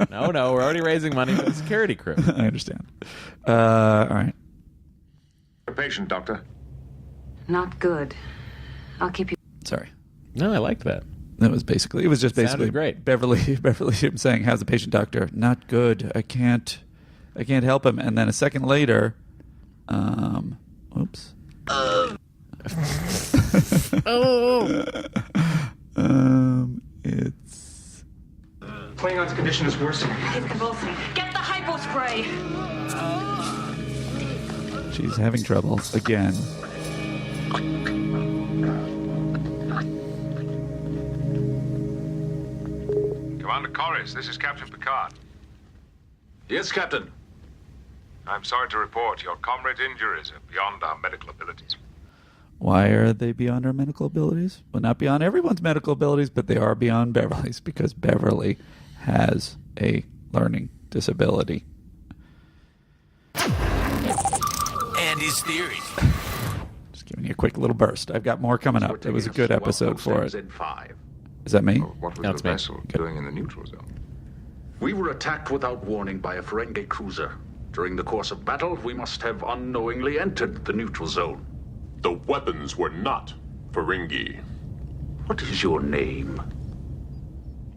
No, we're already raising money for the security crew. I understand. All right. A patient, Doctor. Not good. I'll keep you... Sorry. No, I liked that. That was basically... It was just basically... great. Beverly saying, how's the patient, doctor? Not good. I can't help him. And then a second later... Oops. It's... Klingon's condition is worsening. He's convulsing. Get the hypo spray! She's having trouble again. Commander Corris, this is Captain Picard. Yes, Captain. I'm sorry to report your comrade's injuries are beyond our medical abilities. Why are they beyond our medical abilities? Well, not beyond everyone's medical abilities, but they are beyond Beverly's because Beverly has a learning disability. And his theory. Just giving you a quick little burst. I've got more coming up. It was a good episode for it. Is that me? What was the vessel doing in the neutral zone? We were attacked without warning by a Ferengi cruiser. During the course of battle, we must have unknowingly entered the neutral zone. The weapons were not Ferengi. What is your name?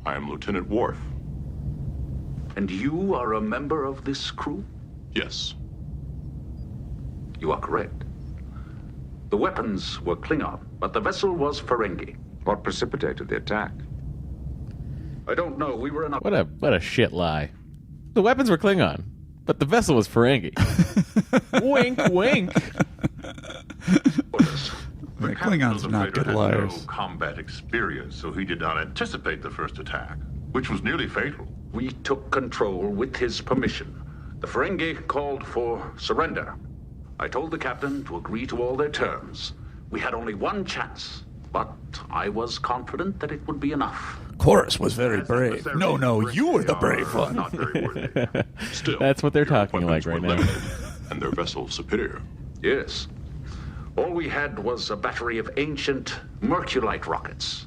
I am Lieutenant Worf. And you are a member of this crew? Yes. You are correct. The weapons were Klingon, but the vessel was Ferengi. What precipitated the attack? I don't know. We were in a... What a shit lie. The weapons were Klingon, but the vessel was Ferengi. Wink, wink. The Klingons are not good liars. No combat experience, so he did not anticipate the first attack, which was nearly fatal. We took control with his permission. The Ferengi called for surrender. I told the captain to agree to all their terms. We had only one chance, but I was confident that it would be enough. Chorus was very brave. No, you were the brave one. Not very worthy. Still, that's what they're your talking like right weapons now. were limited, and their vessel superior. Yes. All we had was a battery of ancient Merculite rockets.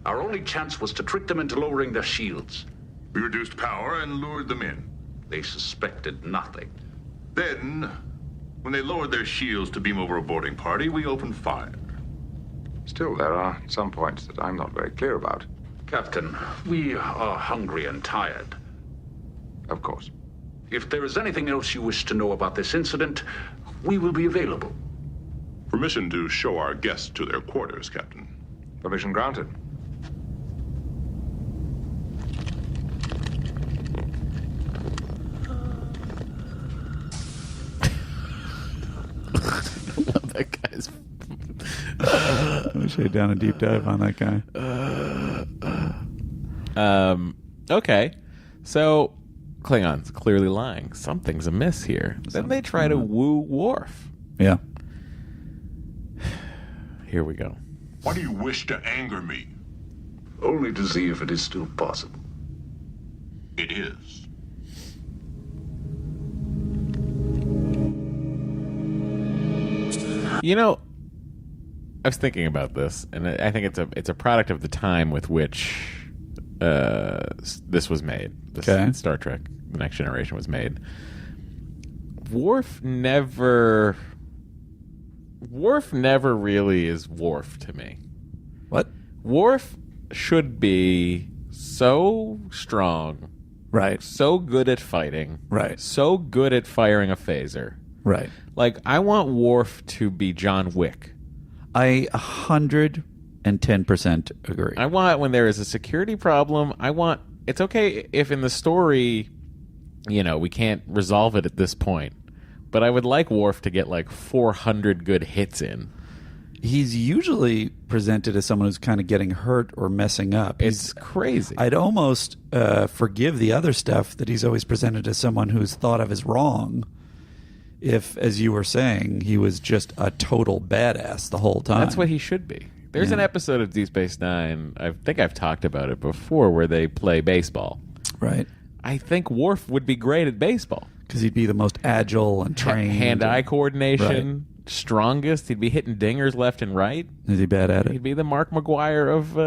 Our only chance was to trick them into lowering their shields. We reduced power and lured them in. They suspected nothing. Then, when they lowered their shields to beam over a boarding party, we opened fire. Still, there are some points that I'm not very clear about. Captain, we are hungry and tired. Of course. If there is anything else you wish to know about this incident, we will be available. Permission to show our guests to their quarters, Captain. Permission granted. I love that guy's... I wish I had done a deep dive on that guy. Okay. So, Klingons clearly lying. Something's amiss here. Then they try to woo Worf. Yeah. Here we go. Why do you wish to anger me? Only to see if it is still possible. It is. You know, I was thinking about this, and I think it's a product of the time with which this was made. This Star Trek: The Next Generation was made. Worf never really is Worf to me. What? Worf should be so strong, right? So good at fighting, right? So good at firing a phaser, right? Like, I want Worf to be John Wick. I 110% agree. I want, when there is a security problem, it's okay if in the story, we can't resolve it at this point, but I would like Worf to get like 400 good hits in. He's usually presented as someone who's kind of getting hurt or messing up. It's crazy. I'd almost forgive the other stuff that he's always presented as someone who's thought of as wrong if, as you were saying, he was just a total badass the whole time. That's what he should be. There's an episode of Deep Space Nine, I think I've talked about it before, where they play baseball. Right. I think Worf would be great at baseball. Because he'd be the most agile and trained. Hand-eye coordination. Right. Strongest. He'd be hitting dingers left and right. Is he bad at it? He'd be the Mark McGuire of...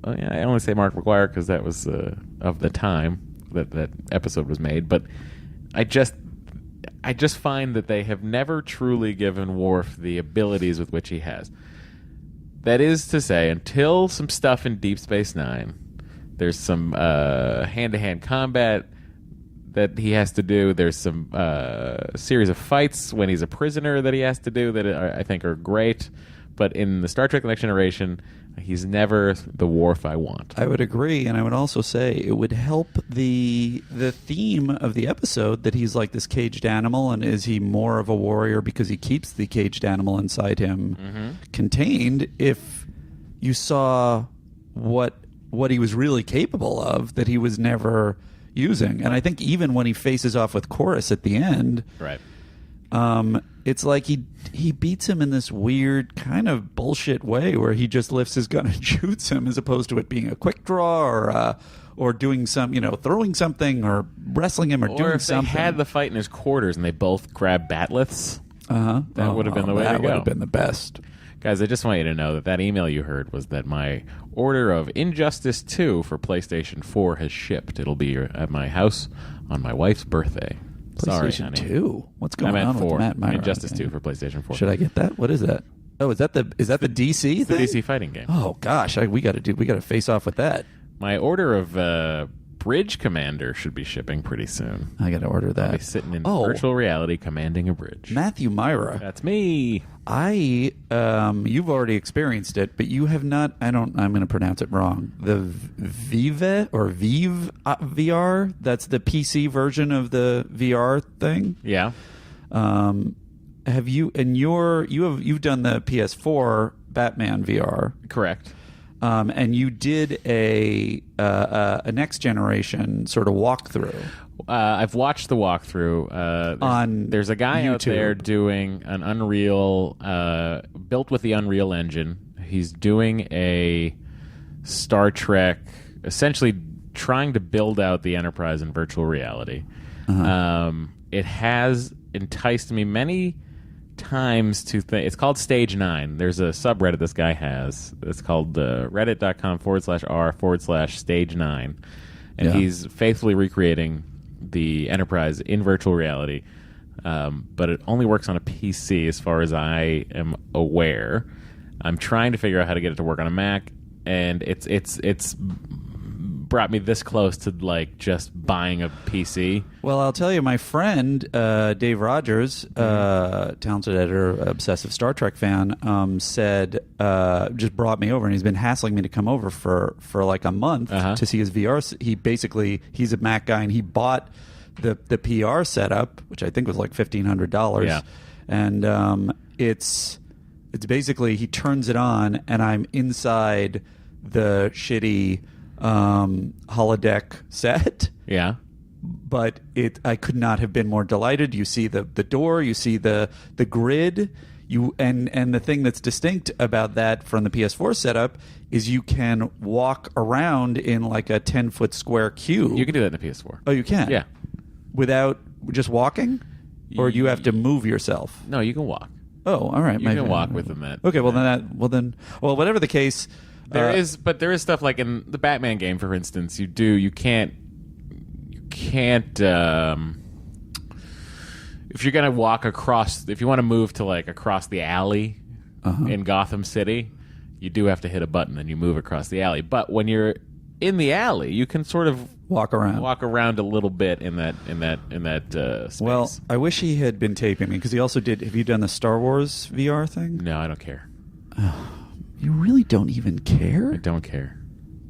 I only say Mark McGuire because that was of the time that episode was made. But I just find that they have never truly given Worf the abilities with which he has. That is to say, until some stuff in Deep Space Nine, there's some hand-to-hand combat that he has to do. There's some series of fights when he's a prisoner that he has to do that I think are great. But in the Star Trek: The Next Generation, he's never the Worf I want. I would agree, and I would also say it would help the theme of the episode that he's like this caged animal, and is he more of a warrior because he keeps the caged animal inside him contained? If you saw what he was really capable of, that he was never using, and I think even when he faces off with Chorus at the end, right? It's like he beats him in this weird kind of bullshit way where he just lifts his gun and shoots him, as opposed to it being a quick draw or doing some, throwing something or wrestling him or doing if something. They had the fight in his quarters and they both grabbed batleths. That would have been the way to go. That would have been the best. Guys, I just want you to know that email you heard was that my order of Injustice 2 for PlayStation 4 has shipped. It'll be at my house on my wife's birthday. Sorry, PlayStation honey. 2? What's going on 4. with Matt Mira? Injustice 2 for PlayStation 4. Should I get that? What is that? Oh, is that the DC It's thing? the DC fighting game. Oh gosh, we got to face off with that. My order of Bridge Commander should be shipping pretty soon. I got to order that. I'll be sitting in virtual reality commanding a bridge. Matthew Mira. That's me. You've already experienced it, but you have not. I'm going to pronounce it wrong. The Vive VR. That's the PC version of the VR thing. Yeah. Have you? And you've done the PS4 Batman VR, correct? And you did a next generation sort of walkthrough. I've watched the walkthrough. There's a guy YouTube out there doing an Unreal, built with the Unreal Engine. He's doing a Star Trek, essentially trying to build out the Enterprise in virtual reality. It has enticed me many times to think. It's called Stage 9. There's a subreddit this guy has. It's called reddit.com/r/stage9. And he's faithfully recreating the Enterprise in virtual reality. But it only works on a PC as far as I am aware. I'm trying to figure out how to get it to work on a Mac, and it's brought me this close to like just buying a PC. Well, I'll tell you, my friend Dave Rogers, talented editor, obsessive Star Trek fan, said just brought me over, and he's been hassling me to come over for like a month to see his VR. He's a Mac guy, and he bought the PR setup, which I think was like $1,500. Yeah. And it's basically he turns it on, and I'm inside the shitty holodeck set. Yeah. But I could not have been more delighted. You see the door, you see the grid, and the thing that's distinct about that from the PS4 setup is you can walk around in like a 10-foot square cube. You can do that in the PS4. Oh, you can? Yeah. Without just walking? Or you have to move yourself? No, you can walk. Oh, all right. You can walk within that. Okay, well, whatever the case. There is stuff like in the Batman game, for instance. You can't. If you're gonna walk across, if you want to move to like across the alley in Gotham City, you do have to hit a button and you move across the alley. But when you're in the alley, you can sort of walk around a little bit in that space. Well, I wish he had been taping me, because he also did. Have you done the Star Wars VR thing? No, I don't care. You really don't even care? I don't care.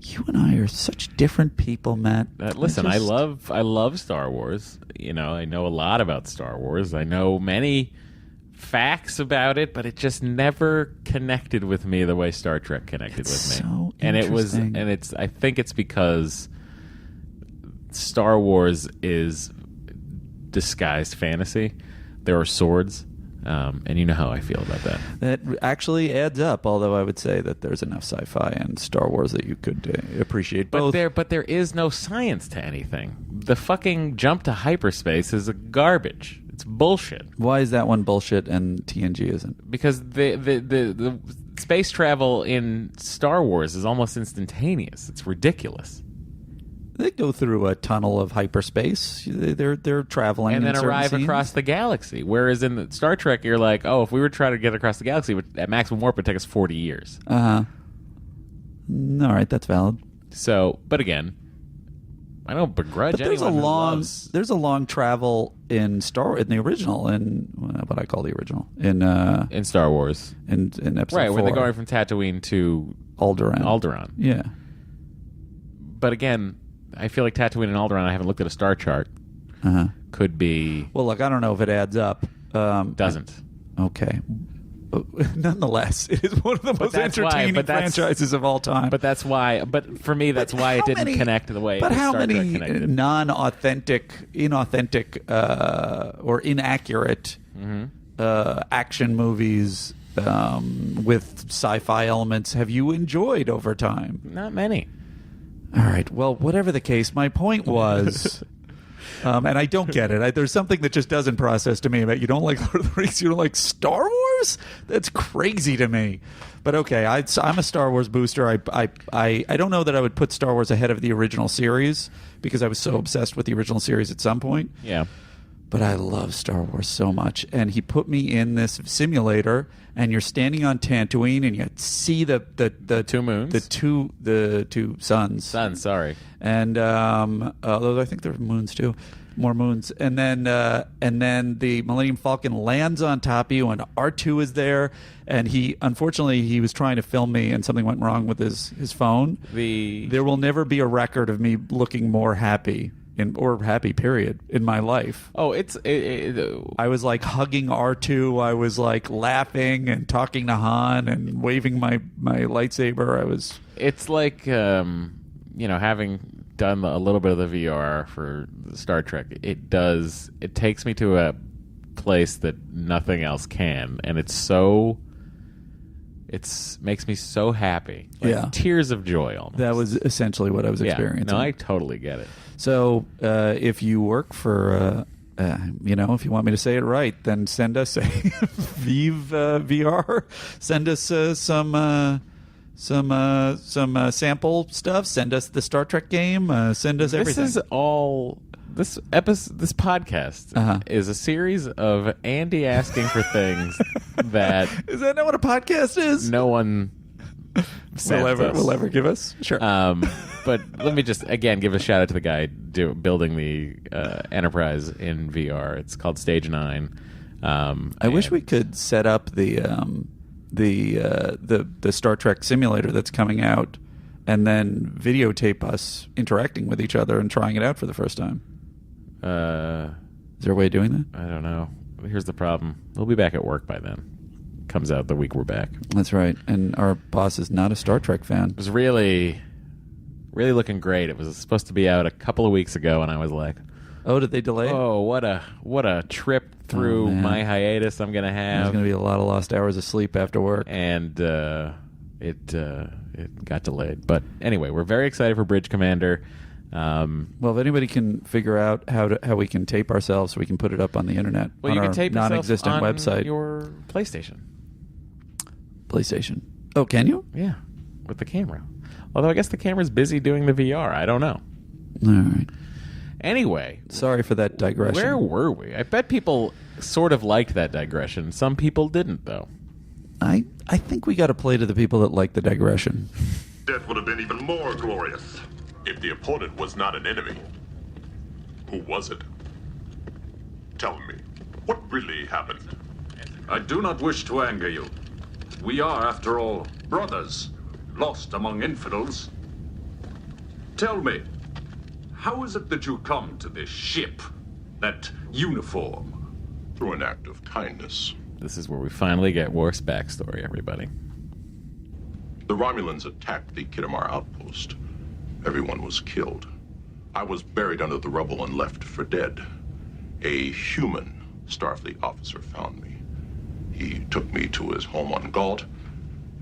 You and I are such different people, Matt. Listen, I love Star Wars. I know a lot about Star Wars. I know many facts about it, but it just never connected with me the way Star Trek connected with me. So and it was, interesting. and it's. I think it's because Star Wars is disguised fantasy. There are swords. And you know how I feel about that. That actually adds up, although I would say that there's enough sci-fi and Star Wars that you could appreciate both. But there is no science to anything. The fucking jump to hyperspace is garbage. It's bullshit. Why is that one bullshit and TNG isn't? Because the space travel in Star Wars is almost instantaneous. It's ridiculous. They go through a tunnel of hyperspace. They're traveling and then in arrive scenes. across the galaxy. Whereas in the Star Trek, you're like, oh, if we were trying to get across the galaxy at maximum warp, it'd take us 40 years. All right, that's valid. So, but again, I don't begrudge but there's anyone there's a long travel in the original, and what I call the original in Star Wars, in episode right 4. when they're going from Tatooine to Alderaan. Yeah, but again, I feel like Tatooine and Alderaan. I haven't looked at a star chart. Could be. Well, look, I don't know if it adds up. Doesn't. Okay. Nonetheless, it is one of the most entertaining franchises of all time. But that's why. But for me, that's why it didn't connect the way. But how Star Trek many connected. inauthentic, or inaccurate action movies with sci-fi elements have you enjoyed over time? Not many. All right. Well, whatever the case, my point was. And I don't get it. There's something that just doesn't process to me about you don't like Lord of the Rings, you don't like Star Wars? That's crazy to me. But okay, I'm a Star Wars booster. I don't know that I would put Star Wars ahead of the original series because I was so obsessed with the original series at some point. Yeah. But I love Star Wars so much. And he put me in this simulator, and you're standing on Tatooine, and you see the two moons, the two suns. Sorry. And although I think there are moons too, more moons. And then the Millennium Falcon lands on top of you, and R2 is there. And unfortunately he was trying to film me, and something went wrong with his phone. There will never be a record of me looking more happy. Or happy period in my life. Oh, I was like hugging R2. I was like laughing and talking to Han and waving my lightsaber. It's like having done a little bit of the VR for Star Trek. It takes me to a place that nothing else can, and it makes me so happy. Tears of joy almost. That was essentially what I was experiencing. No, I totally get it. So if you work for, if you want me to say it right, then send us a Vive VR. Send us some sample stuff. Send us the Star Trek game. Send us everything. This podcast is a series of Andy asking for things that is that not what a podcast is? No one will ever give us. Sure. But let me just again give a shout out to the guy building the Enterprise in VR. It's called Stage 9. I wish we could set up the Star Trek simulator that's coming out, and then videotape us interacting with each other and trying it out for the first time. Is there a way of doing that? I don't know. Here's the problem. We'll be back at work by then. Comes out the week we're back. That's right. And our boss is not a Star Trek fan. It was really looking great. It was supposed to be out a couple of weeks ago, and I was like, "Oh, did they delay it? Oh, what a trip through my hiatus I'm gonna have. There's gonna be a lot of lost hours of sleep after work." And it got delayed. But anyway, we're very excited for Bridge Commander. Well, if anybody can figure out how we can tape ourselves so we can put it up on the internet, well, on you our can tape non-existent on website, your PlayStation. Oh, can you? Yeah, with the camera. Although I guess the camera's busy doing the VR. I don't know. All right. Anyway, sorry for that digression. Where were we? I bet people sort of liked that digression. Some people didn't, though. I think we got to play to the people that like the digression. Death would have been even more glorious if the opponent was not an enemy. Who was it? Tell me, what really happened? I do not wish to anger you. We are, after all, brothers, lost among infidels. Tell me, how is it that you come to this ship, that uniform? Through an act of kindness. This is where we finally get Worf's backstory, everybody. The Romulans attacked the Kittimar outpost. Everyone was killed. I was buried under the rubble and left for dead. A human Starfleet officer found me. He took me to his home on Galt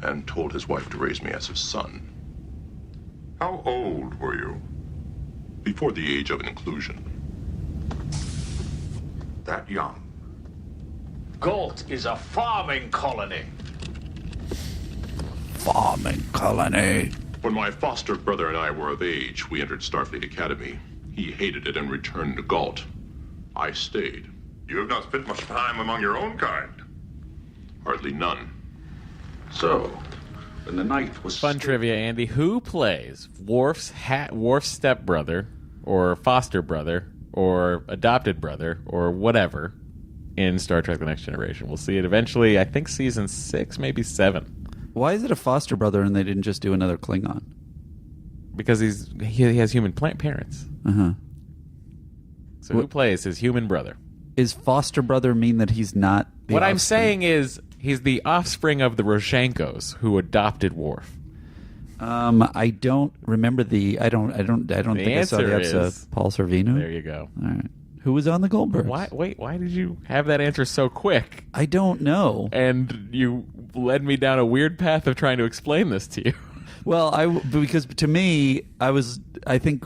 and told his wife to raise me as his son. How old were you? Before the age of inclusion. That young. Galt is a farming colony. Farming colony. When my foster brother and I were of age, we entered Starfleet Academy. He hated it and returned to Galt. I stayed. You have not spent much time among your own kind. Hardly none. So, when the night was fun trivia, Andy. Who plays Worf's stepbrother, or foster brother, or adopted brother, or whatever, in Star Trek The Next Generation. We'll see it eventually, I think season 6, maybe 7. Why is it a foster brother and they didn't just do another Klingon? Because he has human parents. Uh-huh. So who plays his human brother? Is foster brother mean that he's not the What I'm offspring? saying is he's the offspring of the Roshankos who adopted Worf. I don't remember I don't think I saw the episode. Is, Paul Sorvino? There you go. All right. Who was on the Goldbergs? Why did you have that answer so quick? I don't know. And you led me down a weird path of trying to explain this to you. Well, because to me, I think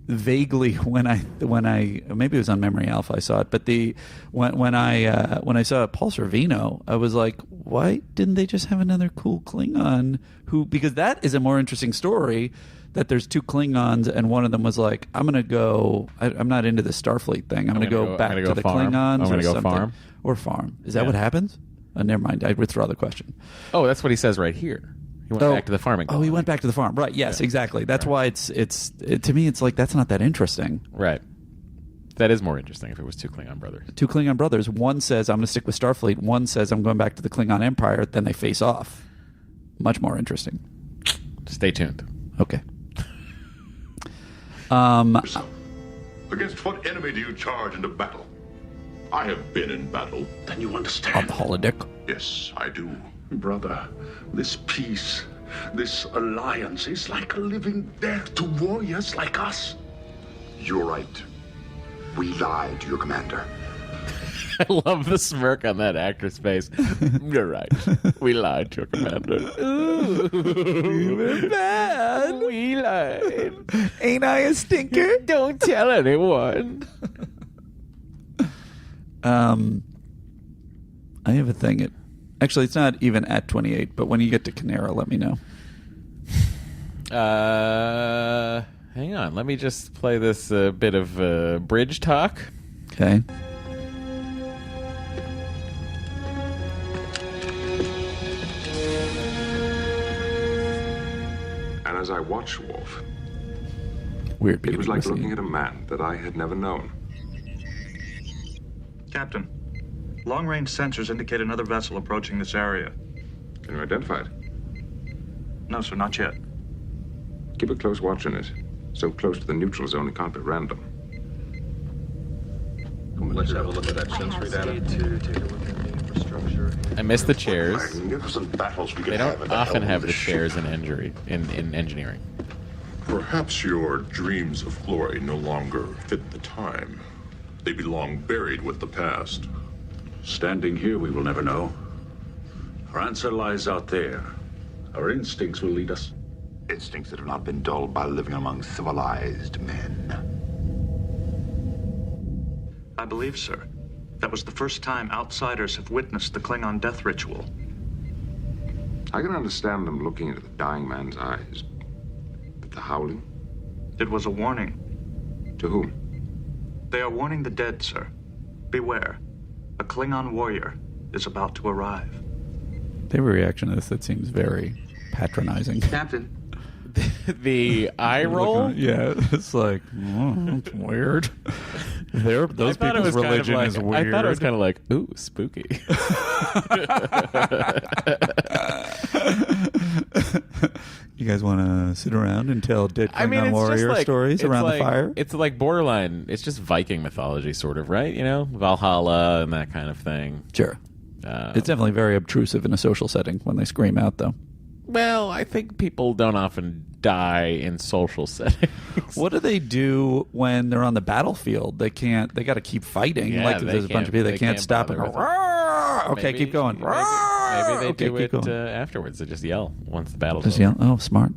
vaguely when I maybe it was on Memory Alpha I saw it, but when I saw Paul Sorvino, I was like, why didn't they just have another cool Klingon because that is a more interesting story, that there's 2 Klingons and one of them was like, I'm gonna go, I'm not into the Starfleet thing, I'm gonna go back to the farm. Klingons I'm gonna go something. Farm. Is that what happens? Never mind, I withdraw the question. Oh, that's what he says right here. He went back to the farming. Oh, he went back to the farm. Right. Yes, exactly. That's why it's to me, it's like, that's not that interesting. Right. That is more interesting if it was 2 Klingon brothers. 2 Klingon brothers. One says, I'm going to stick with Starfleet. One says, I'm going back to the Klingon Empire. Then they face off. Much more interesting. Stay tuned. Okay. Against what enemy do you charge into battle? I have been in battle. Then you understand. On the holodeck? Yes, I do. Brother, this peace, this alliance is like a living death to warriors like us. You're right. We lied to your commander. I love the smirk on that actor's face. You're right. We lied to your commander. Ooh, we were bad. We lied. Ain't I a stinker? Don't tell anyone. I have a thing. Actually, it's not even at 28, but when you get to Canera, let me know. Hang on. Let me just play this bit of bridge talk. Okay. And as I watched Worf, weird. It was like looking at a man that I had never known. Captain, long-range sensors indicate another vessel approaching this area. Can you identify it? No, sir, not yet. Keep a close watch on it. So close to the neutral zone, it can't be random. Let's have a look at that sensory data. To take a look at the infrastructure. I miss the chairs. Magnificent battles we They don't often have the chairs in engineering. Perhaps your dreams of glory no longer fit the time. They belong buried with the past. Standing here, we will never know. Our answer lies out there. Our instincts will lead us. Instincts that have not been dulled by living among civilized men. I believe, sir, that was the first time outsiders have witnessed the Klingon death ritual. I can understand them looking into the dying man's eyes. But the howling? It was a warning. To whom? They are warning the dead, sir. Beware. A Klingon warrior is about to arrive. They have a reaction to this that seems very patronizing. Captain. The eye roll? Yeah, it's like, that's weird. Those people's religion is weird. I thought it was kind of like, ooh, spooky. You guys want to sit around and tell dead Klingon warrior stories around the fire? It's like borderline. It's just Viking mythology, sort of, right? You know, Valhalla and that kind of thing. Sure. It's definitely very obtrusive in a social setting when they scream out, though. Well, I think people don't often die in social settings. What do they do when they're on the battlefield? They got to keep fighting. Yeah, like there's a bunch of people, they can't stop and go, okay, keep going. Maybe they okay, do it afterwards. They just yell once the battle's just over. Yell. Oh, smart.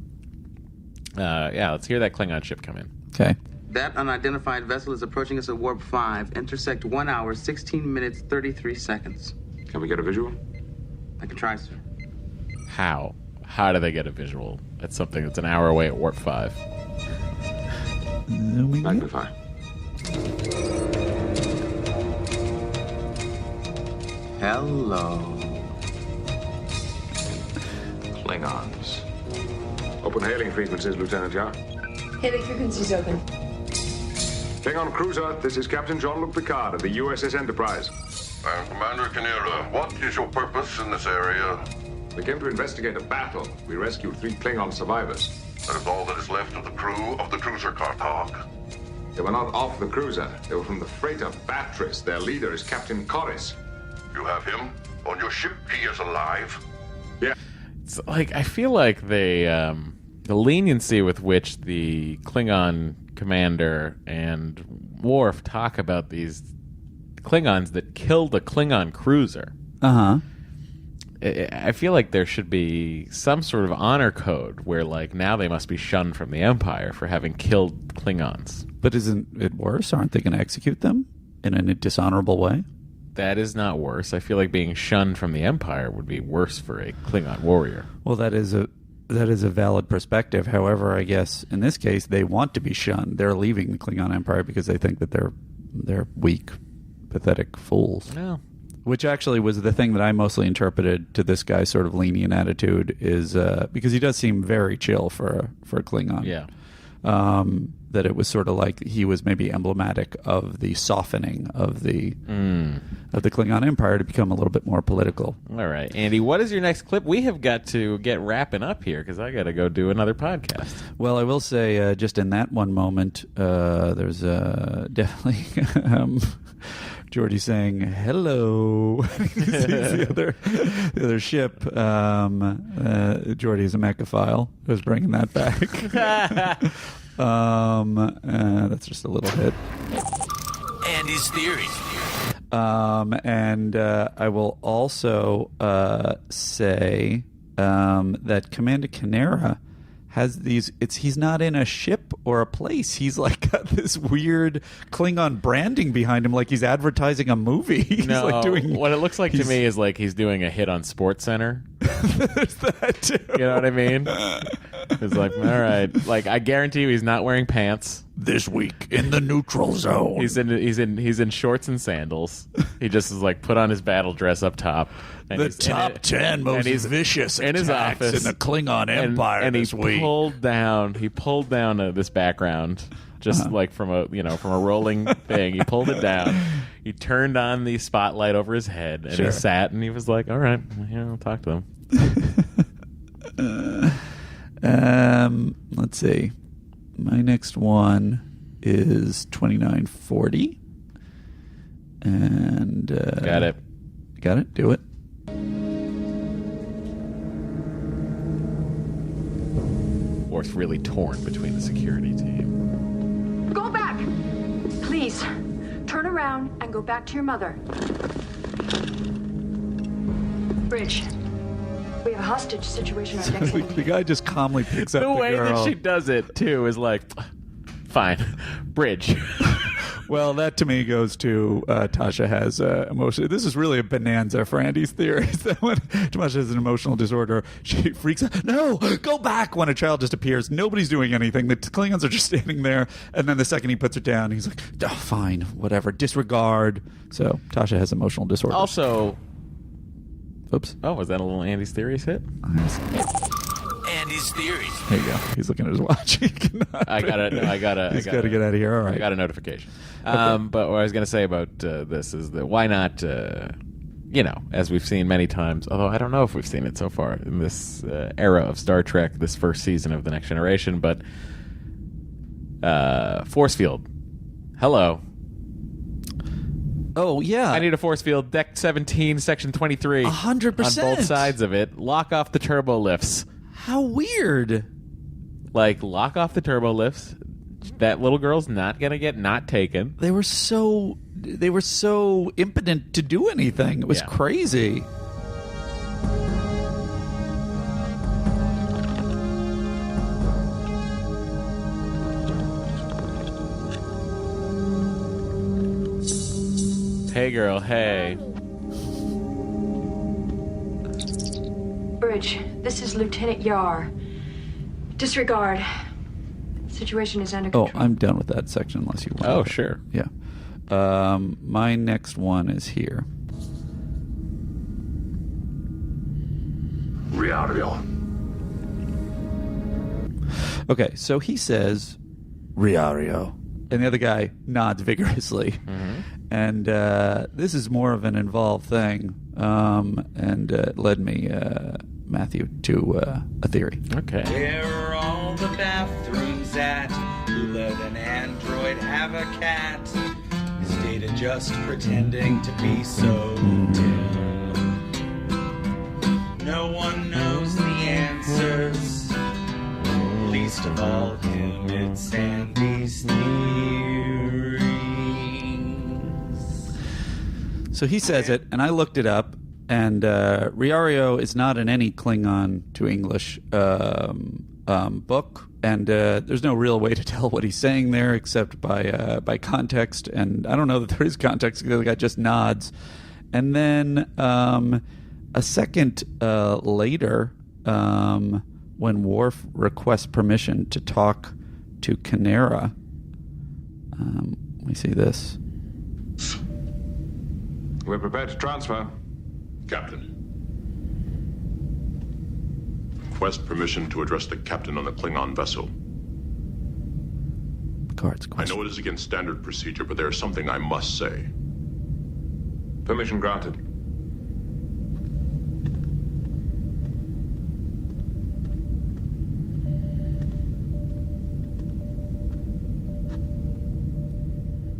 Yeah, let's hear that Klingon ship come in. Okay. That unidentified vessel is approaching us at warp 5. Intersect 1 hour, 16 minutes, 33 seconds. Can we get a visual? I can try, sir. How? How do they get a visual at something that's an hour away at warp 5? Magnify. Hello. Klingons. Open hailing frequencies, Lieutenant Yar. Hailing frequencies open. Klingon cruiser, this is Captain Jean-Luc Picard of the USS Enterprise. And Commander Kanira, what is your purpose in this area? We came to investigate a battle. We rescued 3 Klingon survivors. That is all that is left of the crew of the cruiser Kartag. They were not off the cruiser. They were from the freighter Batris. Their leader is Captain Corris. You have him? On your ship, he is alive? Yeah. It's like, I feel like they, the leniency with which the Klingon commander and Worf talk about these Klingons that killed a Klingon cruiser. Uh-huh. I feel like there should be some sort of honor code where, like, now they must be shunned from the Empire for having killed Klingons. But isn't it worse? Aren't they going to execute them in a dishonorable way? That is not worse. I feel like being shunned from the Empire would be worse for a Klingon warrior. Well, that is a valid perspective. However, I guess in this case they want to be shunned. They're leaving the Klingon Empire because they think that they're weak, pathetic fools. No. Which actually was the thing that I mostly interpreted to this guy's sort of lenient attitude, is because he does seem very chill for a Klingon. Yeah. That it was sort of like he was maybe emblematic of the softening of the Klingon Empire to become a little bit more political. All right, Andy, what is your next clip? We have got to get wrapping up here because I got to go do another podcast. Well, I will say, just in that one moment, there's definitely Geordi saying hello. He sees the other ship. Geordi is a mechaphile. I was bringing that back. That's just a little hit. Andy's theory. And I will also say that Commander Kanera has these. He's not in a ship or a place. He's like got this weird Klingon branding behind him, like he's advertising a movie. He's No, like doing what it looks like to me is like he's doing a hit on SportsCenter. There's that too. You know what I mean? It's like, all right, like I guarantee you, he's not wearing pants. This week in the neutral zone. He's in shorts and sandals. He just is like put on his battle dress up top. And The top 10 most vicious in his attacks office in the Klingon Empire and this he week. pulled down this background just like from a rolling thing. He pulled it down. He turned on the spotlight over his head and he sat and he was like, all right, I'll talk to them. Let's see. My next one is 2940. And got it. Got it? Do it. Worf's really torn between the security team. Go back! Please, turn around and go back to your mother. Bridge, we have a hostage situation on next The guy just calmly picks up The way girl. that she does it, too, is like, fine. Bridge. Well, that to me goes to Tasha has emotion. This is really a bonanza for Andy's theories. That when Tasha has an emotional disorder, she freaks out. No, go back when a child just appears. Nobody's doing anything. The Klingons are just standing there. And then the second he puts her down, he's like, oh, fine, whatever. Disregard. So Tasha has emotional disorder. Also, oops. Oh, was that a little Andy's theories hit? Andy's theories. There you go. He's looking at his watch. He cannot. I gotta get out of here. All right. I got a notification. Okay. But what I was going to say about this is that why not, as we've seen many times, although I don't know if we've seen it so far in this era of Star Trek, this first season of The Next Generation, but force field. Hello. Oh, yeah. I need a force field. Deck 17, Section 23. 100%. On both sides of it. Lock off the turbo lifts. How weird. Like, lock off the turbo lifts. That little girl's not going to get not taken. They were so impotent to do anything. It was crazy. Hey, girl, hey. Bridge, this is Lieutenant Yar. Disregard. Situation is under control. Oh, I'm done with that section unless you want. Oh, sure. Yeah. My next one is here. Riario. Okay, so he says Riario, and the other guy nods vigorously. Mm-hmm. and this is more of an involved thing, and it led me, Matthew, to a theory. Okay. Where are all the bathrooms at? Who let an android have a cat? Is Data just pretending to be so dim? No one knows the answers, least of all him. It's Andy's theories. So he says it, and I looked it up, and Riario is not in any Klingon to English book, and there's no real way to tell what he's saying there except by context, and I don't know that there is context because the guy just nods. And then a second later, when Worf requests permission to talk to Canera, we see this. We're prepared to transfer. Captain. Request permission to address the captain on the Klingon vessel. I know it is against standard procedure, but there is something I must say. Permission granted.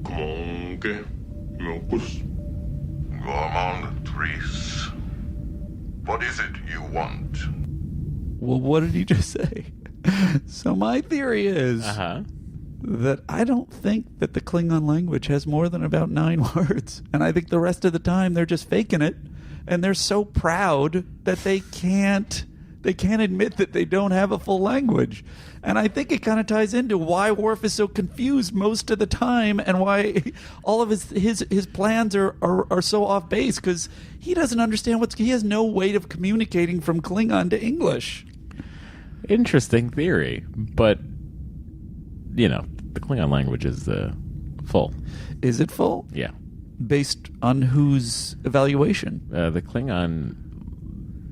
Comonque, Milkus, Gormand Tris. What is it you want? Well, what did he just say? So my theory is that I don't think that the Klingon language has more than about 9 words. And I think the rest of the time they're just faking it. And they're so proud that they can't admit that they don't have a full language. And I think it kind of ties into why Worf is so confused most of the time and why all of his plans are so off base, because he doesn't understand he has no way of communicating from Klingon to English. Interesting theory, but the Klingon language is full. Is it full? Yeah. Based on whose evaluation? The Klingon.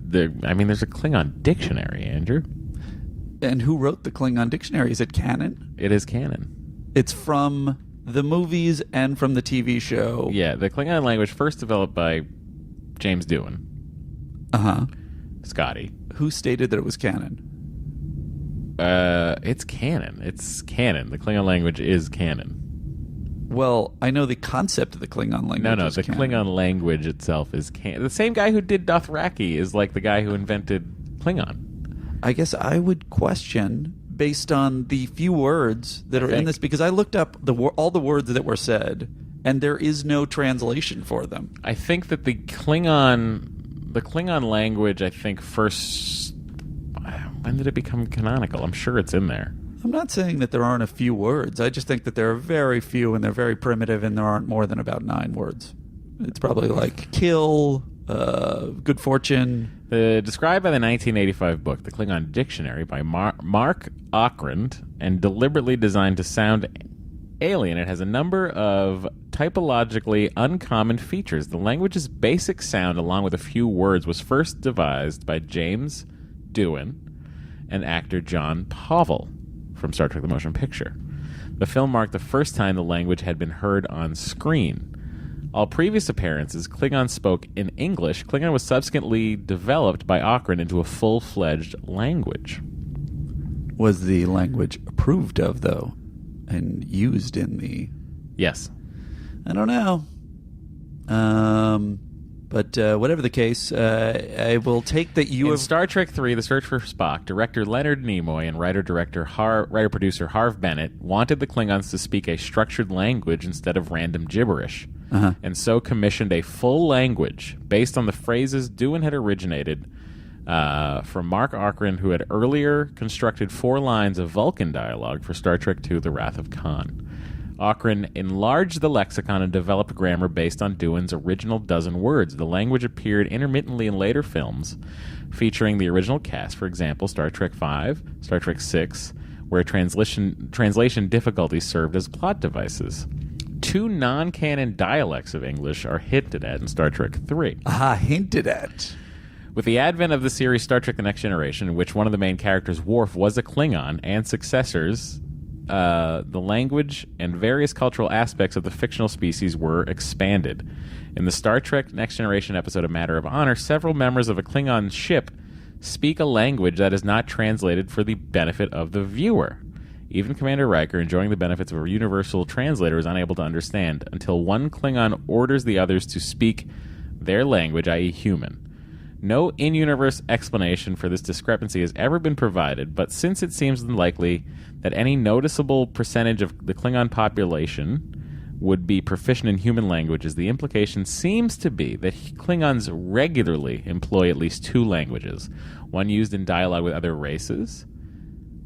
There's a Klingon dictionary, Andrew. And who wrote the Klingon dictionary? Is it canon? It is canon. It's from the movies and from the TV show. Yeah, the Klingon language first developed by James Doohan. Scotty. Who stated that it was canon? It's canon. It's canon. The Klingon language is canon. Well, I know the concept of the Klingon language. No, the canon. Klingon language itself is canon. The same guy who did Dothraki is like the guy who invented Klingon. I guess I would question, based on the few words that are in this, because I looked up all the words that were said, and there is no translation for them. I think that the Klingon language, I think first, when did it become canonical? I'm sure it's in there. I'm not saying that there aren't a few words. I just think that there are very few, and they're very primitive, and there aren't more than about 9 words. It's probably like kill, good fortune. Described by the 1985 book, The Klingon Dictionary, by Mark Okrand, and deliberately designed to sound alien, it has a number of typologically uncommon features. The language's basic sound, along with a few words, was first devised by James Doohan and actor John Povell from Star Trek The Motion Picture. The film marked the first time the language had been heard on screen. All previous appearances, Klingon spoke in English. Klingon was subsequently developed by Okrand into a full-fledged language. Was the language approved of, though, and used in the... Yes. I don't know. But whatever the case, I will take that you have... Star Trek III, The Search for Spock, director Leonard Nimoy and writer-producer Harv Bennett wanted the Klingons to speak a structured language instead of random gibberish, and so commissioned a full language based on the phrases Doohan had originated from Mark Okrand, who had earlier constructed 4 lines of Vulcan dialogue for Star Trek II, The Wrath of Khan. Okrand enlarged the lexicon and developed grammar based on Doohan's original dozen words. The language appeared intermittently in later films featuring the original cast, for example, Star Trek V, Star Trek VI, where translation difficulties served as plot devices. 2 non-canon dialects of English are hinted at in Star Trek III. Hinted at. With the advent of the series Star Trek The Next Generation, in which one of the main characters, Worf, was a Klingon, and successors the language and various cultural aspects of the fictional species were expanded. In the Star Trek Next Generation episode A Matter of Honor, several members of a Klingon ship speak a language that is not translated for the benefit of the viewer. Even Commander Riker, enjoying the benefits of a universal translator, is unable to understand until one Klingon orders the others to speak their language, i.e. human. No in-universe explanation for this discrepancy has ever been provided, but since it seems unlikely that any noticeable percentage of the Klingon population would be proficient in human languages, the implication seems to be that Klingons regularly employ at least two languages, one used in dialogue with other races,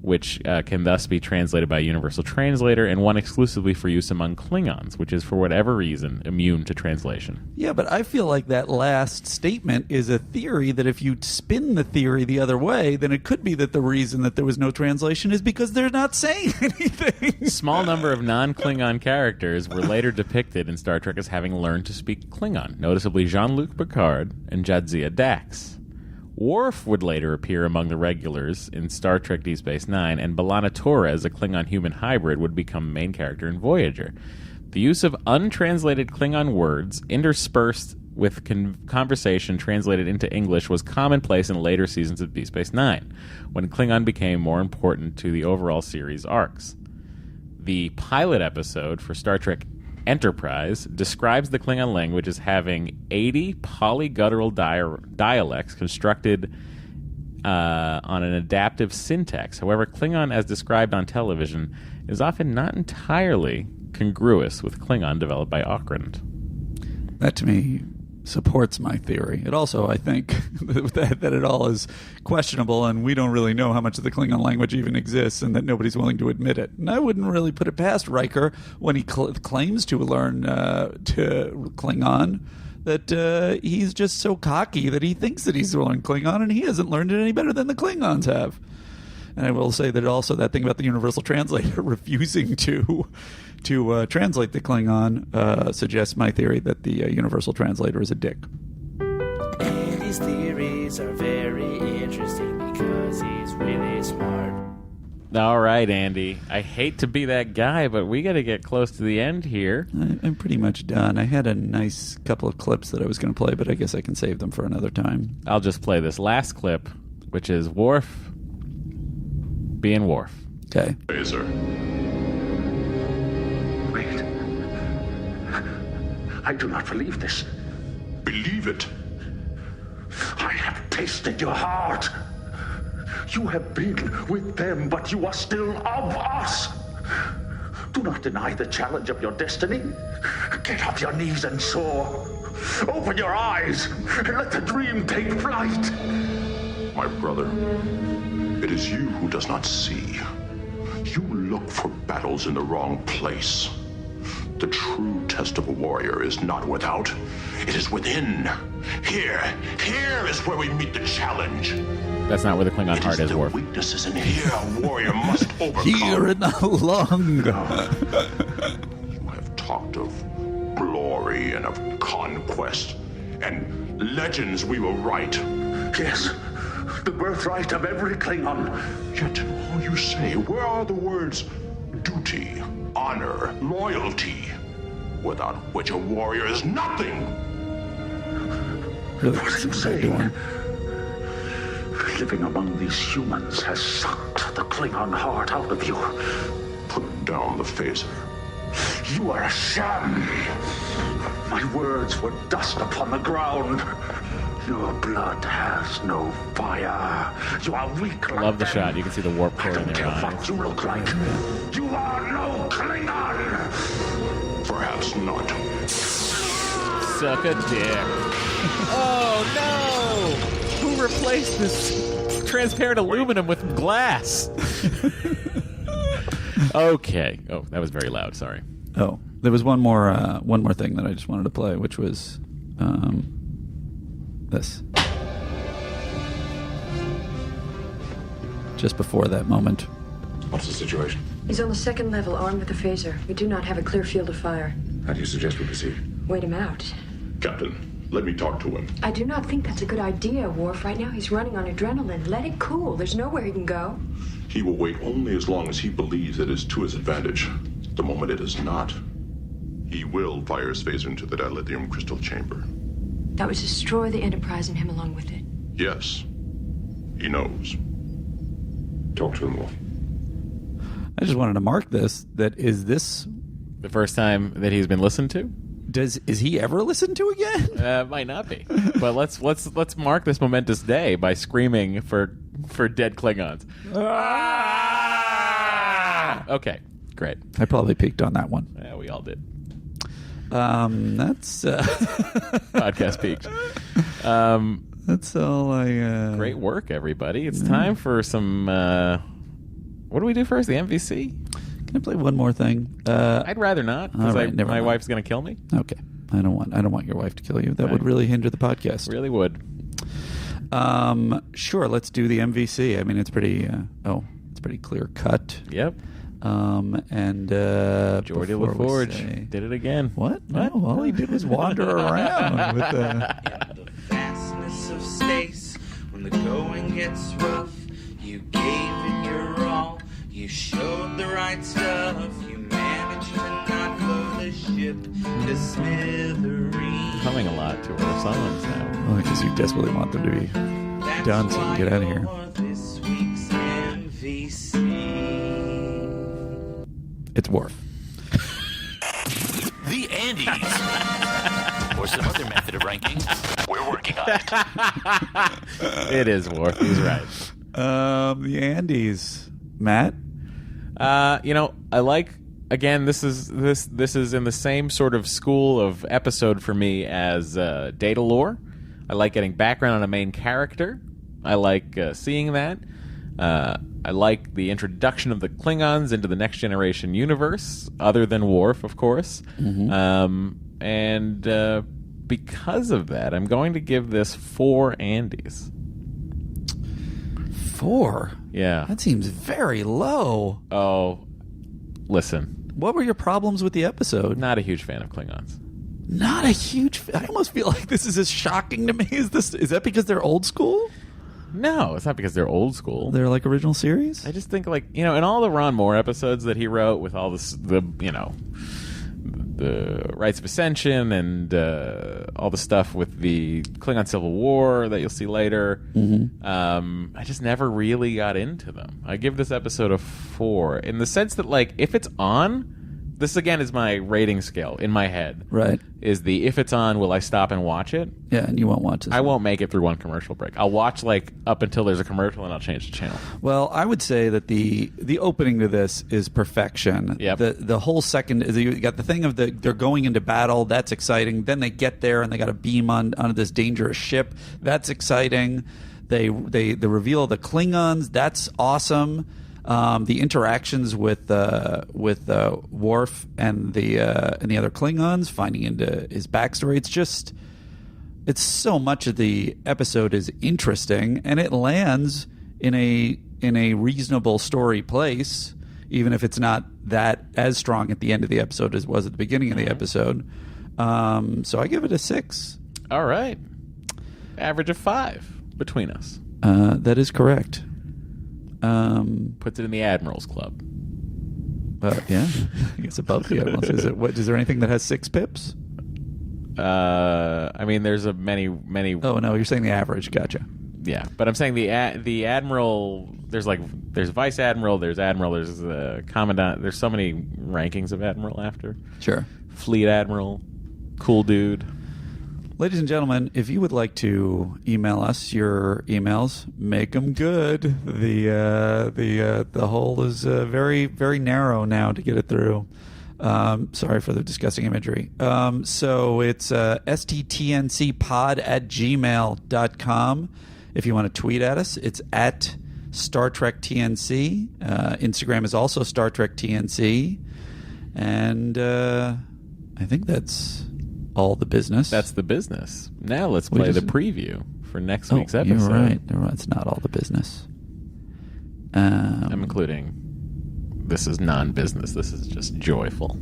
which can thus be translated by a universal translator, and one exclusively for use among Klingons, which is, for whatever reason, immune to translation. Yeah, but I feel like that last statement is a theory that if you spin the theory the other way, then it could be that the reason that there was no translation is because they're not saying anything. Small number of non-Klingon characters were later depicted in Star Trek as having learned to speak Klingon, noticeably Jean-Luc Picard and Jadzia Dax. Worf would later appear among the regulars in Star Trek Deep Space Nine, and B'Elanna Torres, a Klingon-human hybrid, would become the main character in Voyager. The use of untranslated Klingon words interspersed with conversation translated into English was commonplace in later seasons of Deep Space Nine, when Klingon became more important to the overall series arcs. The pilot episode for Star Trek Enterprise describes the Klingon language as having 80 polyguttural dialects constructed on an adaptive syntax. However, Klingon, as described on television, is often not entirely congruous with Klingon developed by Okrent. That, to me, supports my theory. It also, I think, that it all is questionable, and we don't really know how much of the Klingon language even exists, and that nobody's willing to admit it. And I wouldn't really put it past Riker when he claims to learn to Klingon, that he's just so cocky that he thinks that he's learned Klingon, and he hasn't learned it any better than the Klingons have. And I will say that also that thing about the universal translator refusing to translate the Klingon suggests my theory that the universal translator is a dick. And his theories are very interesting because he's really smart. All right, Andy. I hate to be that guy, but we got to get close to the end here. I'm pretty much done. I had a nice couple of clips that I was going to play, but I guess I can save them for another time. I'll just play this last clip, which is Worf being Worf. Okay. Phaser. Wait. I do not believe this. Believe it. I have tasted your heart. You have been with them, but you are still of us. Do not deny the challenge of your destiny. Get off your knees and soar. Open your eyes and let the dream take flight. My brother, it is you who does not see. You look for battles in the wrong place. The true test of a warrior is not without. It is within. Here is where we meet the challenge. That's not where the Klingon heart is, Worf. Weaknesses in here a warrior must overcome. Here in the lung. You have talked of glory and of conquest and legends we will write. Yes, the birthright of every Klingon. Yet all you say, where are the words duty, honor, loyalty, without which a warrior is nothing? Really, what are you saying? Living among these humans has sucked the Klingon heart out of you. Put down the phaser. You are a sham. My words were dust upon the ground. Your blood has no fire. You are weak like Love the them. shot. You can see the warp core in their eyes. What you look like. You are no Klingon. Perhaps not. Suck a dick. Oh, no! Who replaced this transparent aluminum with glass? Okay. Oh, that was very loud. Sorry. Oh, there was one more thing that I just wanted to play, which was this. Just before that moment. What's the situation? He's on the second level, armed with a phaser. We do not have a clear field of fire. How do you suggest we proceed? Wait him out. Captain, let me talk to him. I do not think that's a good idea, Worf. Right now he's running on adrenaline. Let it cool. There's nowhere he can go. He will wait only as long as he believes it is to his advantage. The moment it is not, he will fire his phaser into the dilithium crystal chamber. That would destroy the Enterprise and him along with it. Yes, he knows. Talk to him, Wolf. I just wanted to mark this. That is this the first time that he's been listened to? Is he ever listened to again? Might not be. But let's mark this momentous day by screaming for dead Klingons. Okay, great. I probably peaked on that one. Yeah, we all did. That's podcast peaked. That's all I. Great work, everybody. It's time for some. What do we do first? The MVC. Can I play one more thing? I'd rather not, because my wife's going to kill me. Okay, I don't want your wife to kill you. That would really hinder the podcast. Really would. Sure, let's do the MVC. I mean, it's pretty. It's pretty clear cut. Yep. And Geordie LaForge did it again. What? No, all he did was wander around with In the vastness of space, when the going gets rough, you gave it your all. You showed the right stuff. You managed to not blow the ship to smithereens. Humming a lot to our songs now. Well, because you desperately want them to be done so you can get out of here. This week's MVC. It's Worf. The Andes. Or some other method of ranking. We're working on it. It is Worf. He's right. The Andes. Matt? I like, again, this is in the same sort of school of episode for me as Data Lore. I like getting background on a main character. I like seeing that. I like the introduction of the Klingons into the Next Generation universe, other than Worf, of course. Mm-hmm. And because of that, I'm going to give this 4 Andes. 4? Yeah. That seems very low. Oh, listen. What were your problems with the episode? Not a huge fan of Klingons. Not a huge I almost feel like this is as shocking to me as this. Is that because they're old school? No, it's not because they're old school. They're like original series? I just think, like, in all the Ron Moore episodes that he wrote with all this, the Rites of Ascension and all the stuff with the Klingon Civil War that you'll see later, I just never really got into them. I give this episode a 4 in the sense that, like, if it's on, this again is my rating scale in my head. Right. Is the if it's on, will I stop and watch it? Yeah, and you won't watch it. I won't make it through one commercial break. I'll watch like up until there's a commercial and I'll change the channel. Well, I would say that the opening to this is perfection. Yep. The whole second is you got the thing of they're going into battle. That's exciting. Then they get there and they got to beam onto this dangerous ship. That's exciting. The reveal of the Klingons. That's awesome. The interactions with Worf and the other Klingons, finding into his backstory. It's so much of the episode is interesting, and it lands in a reasonable story place, even if it's not that as strong at the end of the episode as it was at the beginning of the episode. So I give it a 6. All right, average of 5 between us. That is correct. Puts it in the Admirals Club. Yeah, I guess above the Admirals. Is there anything that has 6 pips? I mean, there's many. Oh no, you're saying the average. Gotcha. Yeah, but I'm saying the Admiral. There's Vice Admiral. There's Admiral. There's Commandant. There's so many rankings of Admiral after. Sure. Fleet Admiral, cool dude. Ladies and gentlemen, if you would like to email us your emails, make them good. The hole is very, very narrow now to get it through. Sorry for the disgusting imagery. So it's sttncpod@gmail.com. If you want to tweet at us, it's at Star Trek TNC. Instagram is also Star Trek TNC. And I think that's all the business. That's the business. Now let's play the preview for next week's episode. You're right. It's not all the business. I'm including. This is non-business. This is just joyful.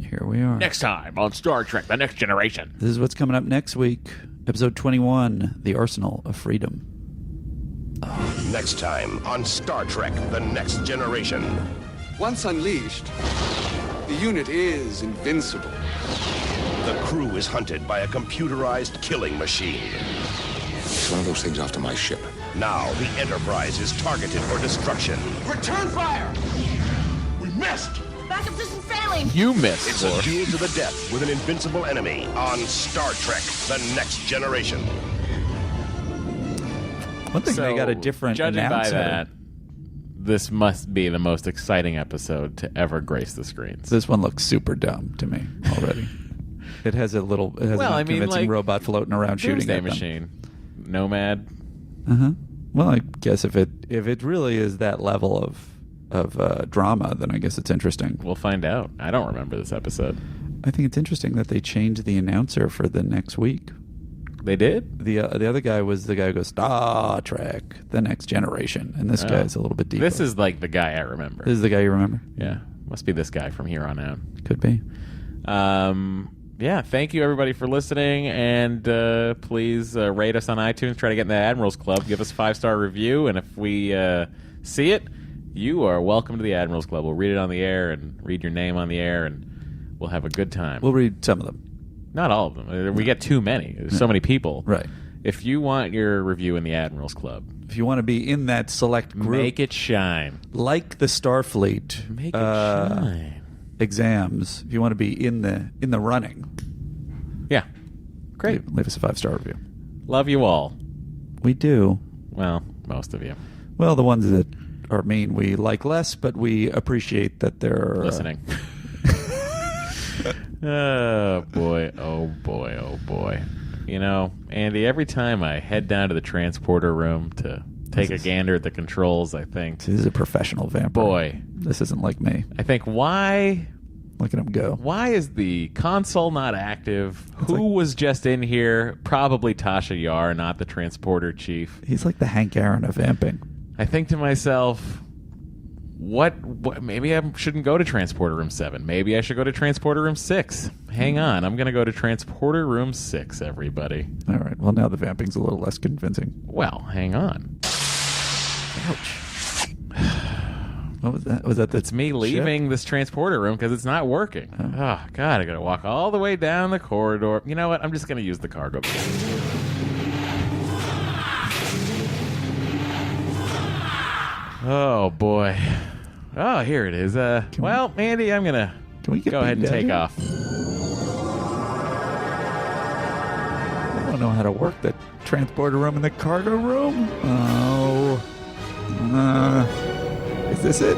Here we are. Next time on Star Trek: The Next Generation. This is what's coming up next week. Episode 21, The Arsenal of Freedom. Next time on Star Trek: The Next Generation. Once unleashed, the unit is invincible. The crew is hunted by a computerized killing machine. It's one of those things off to my ship. Now the Enterprise is targeted for destruction. Return fire! We missed! Backup system failing! You missed. It's a duel to the death with an invincible enemy on Star Trek: The Next Generation. One thing, they got a different judging announcer. by that, this must be the most exciting episode to ever grace the screens. This one looks super dumb to me already. It has a little, it has an unconvincing robot floating around shooting Doomsday at them. Machine, Nomad. Well, I guess if it really is that level of drama, then I guess it's interesting. We'll find out. I don't remember this episode. I think it's interesting that they changed the announcer for the next week. They did? The other guy was the guy who goes, Star Trek, The Next Generation. And this guy's a little bit deeper. This is like the guy I remember. This is the guy you remember? Yeah. Must be this guy from here on out. Could be. Yeah, thank you everybody for listening, and please rate us on iTunes. Try to get in the Admirals Club. Give us a 5-star review, and if we see it, you are welcome to the Admirals Club. We'll read it on the air and read your name on the air, and we'll have a good time. We'll read some of them. Not all of them. We get too many. There's so many people. Right. If you want your review in the Admirals Club, if you want to be in that select group, make it shine. Like the Starfleet Make it shine. Exams, if you want to be in the running. Yeah. Great. Leave us a 5-star review. Love you all. We do. Well, most of you. Well, the ones that are mean we like less, but we appreciate that they're listening. Oh boy, oh boy, oh boy. You know, Andy, every time I head down to the transporter room to take a gander at the controls, I think, this is a professional vampire. Boy, this isn't like me. I think, why? Look at him go. Why is the console not active? Who was just in here? Probably Tasha Yar, not the transporter chief. He's like the Hank Aaron of vamping. I think to myself, what maybe I shouldn't go to transporter room 7. Maybe I should go to transporter room 6. Hang on, I'm going to go to transporter room 6, everybody. All right, well, now the vamping's a little less convincing. Well, hang on. Ouch. What was that? Was that It's me leaving this transporter room because it's not working. Oh, God, I got to walk all the way down the corridor. You know what? I'm just going to use the cargo bay. Oh, boy. Oh, here it is. Well, Andy, I'm going to go ahead and take off. I don't know how to work the transporter room and the cargo room. Oh. Is this it?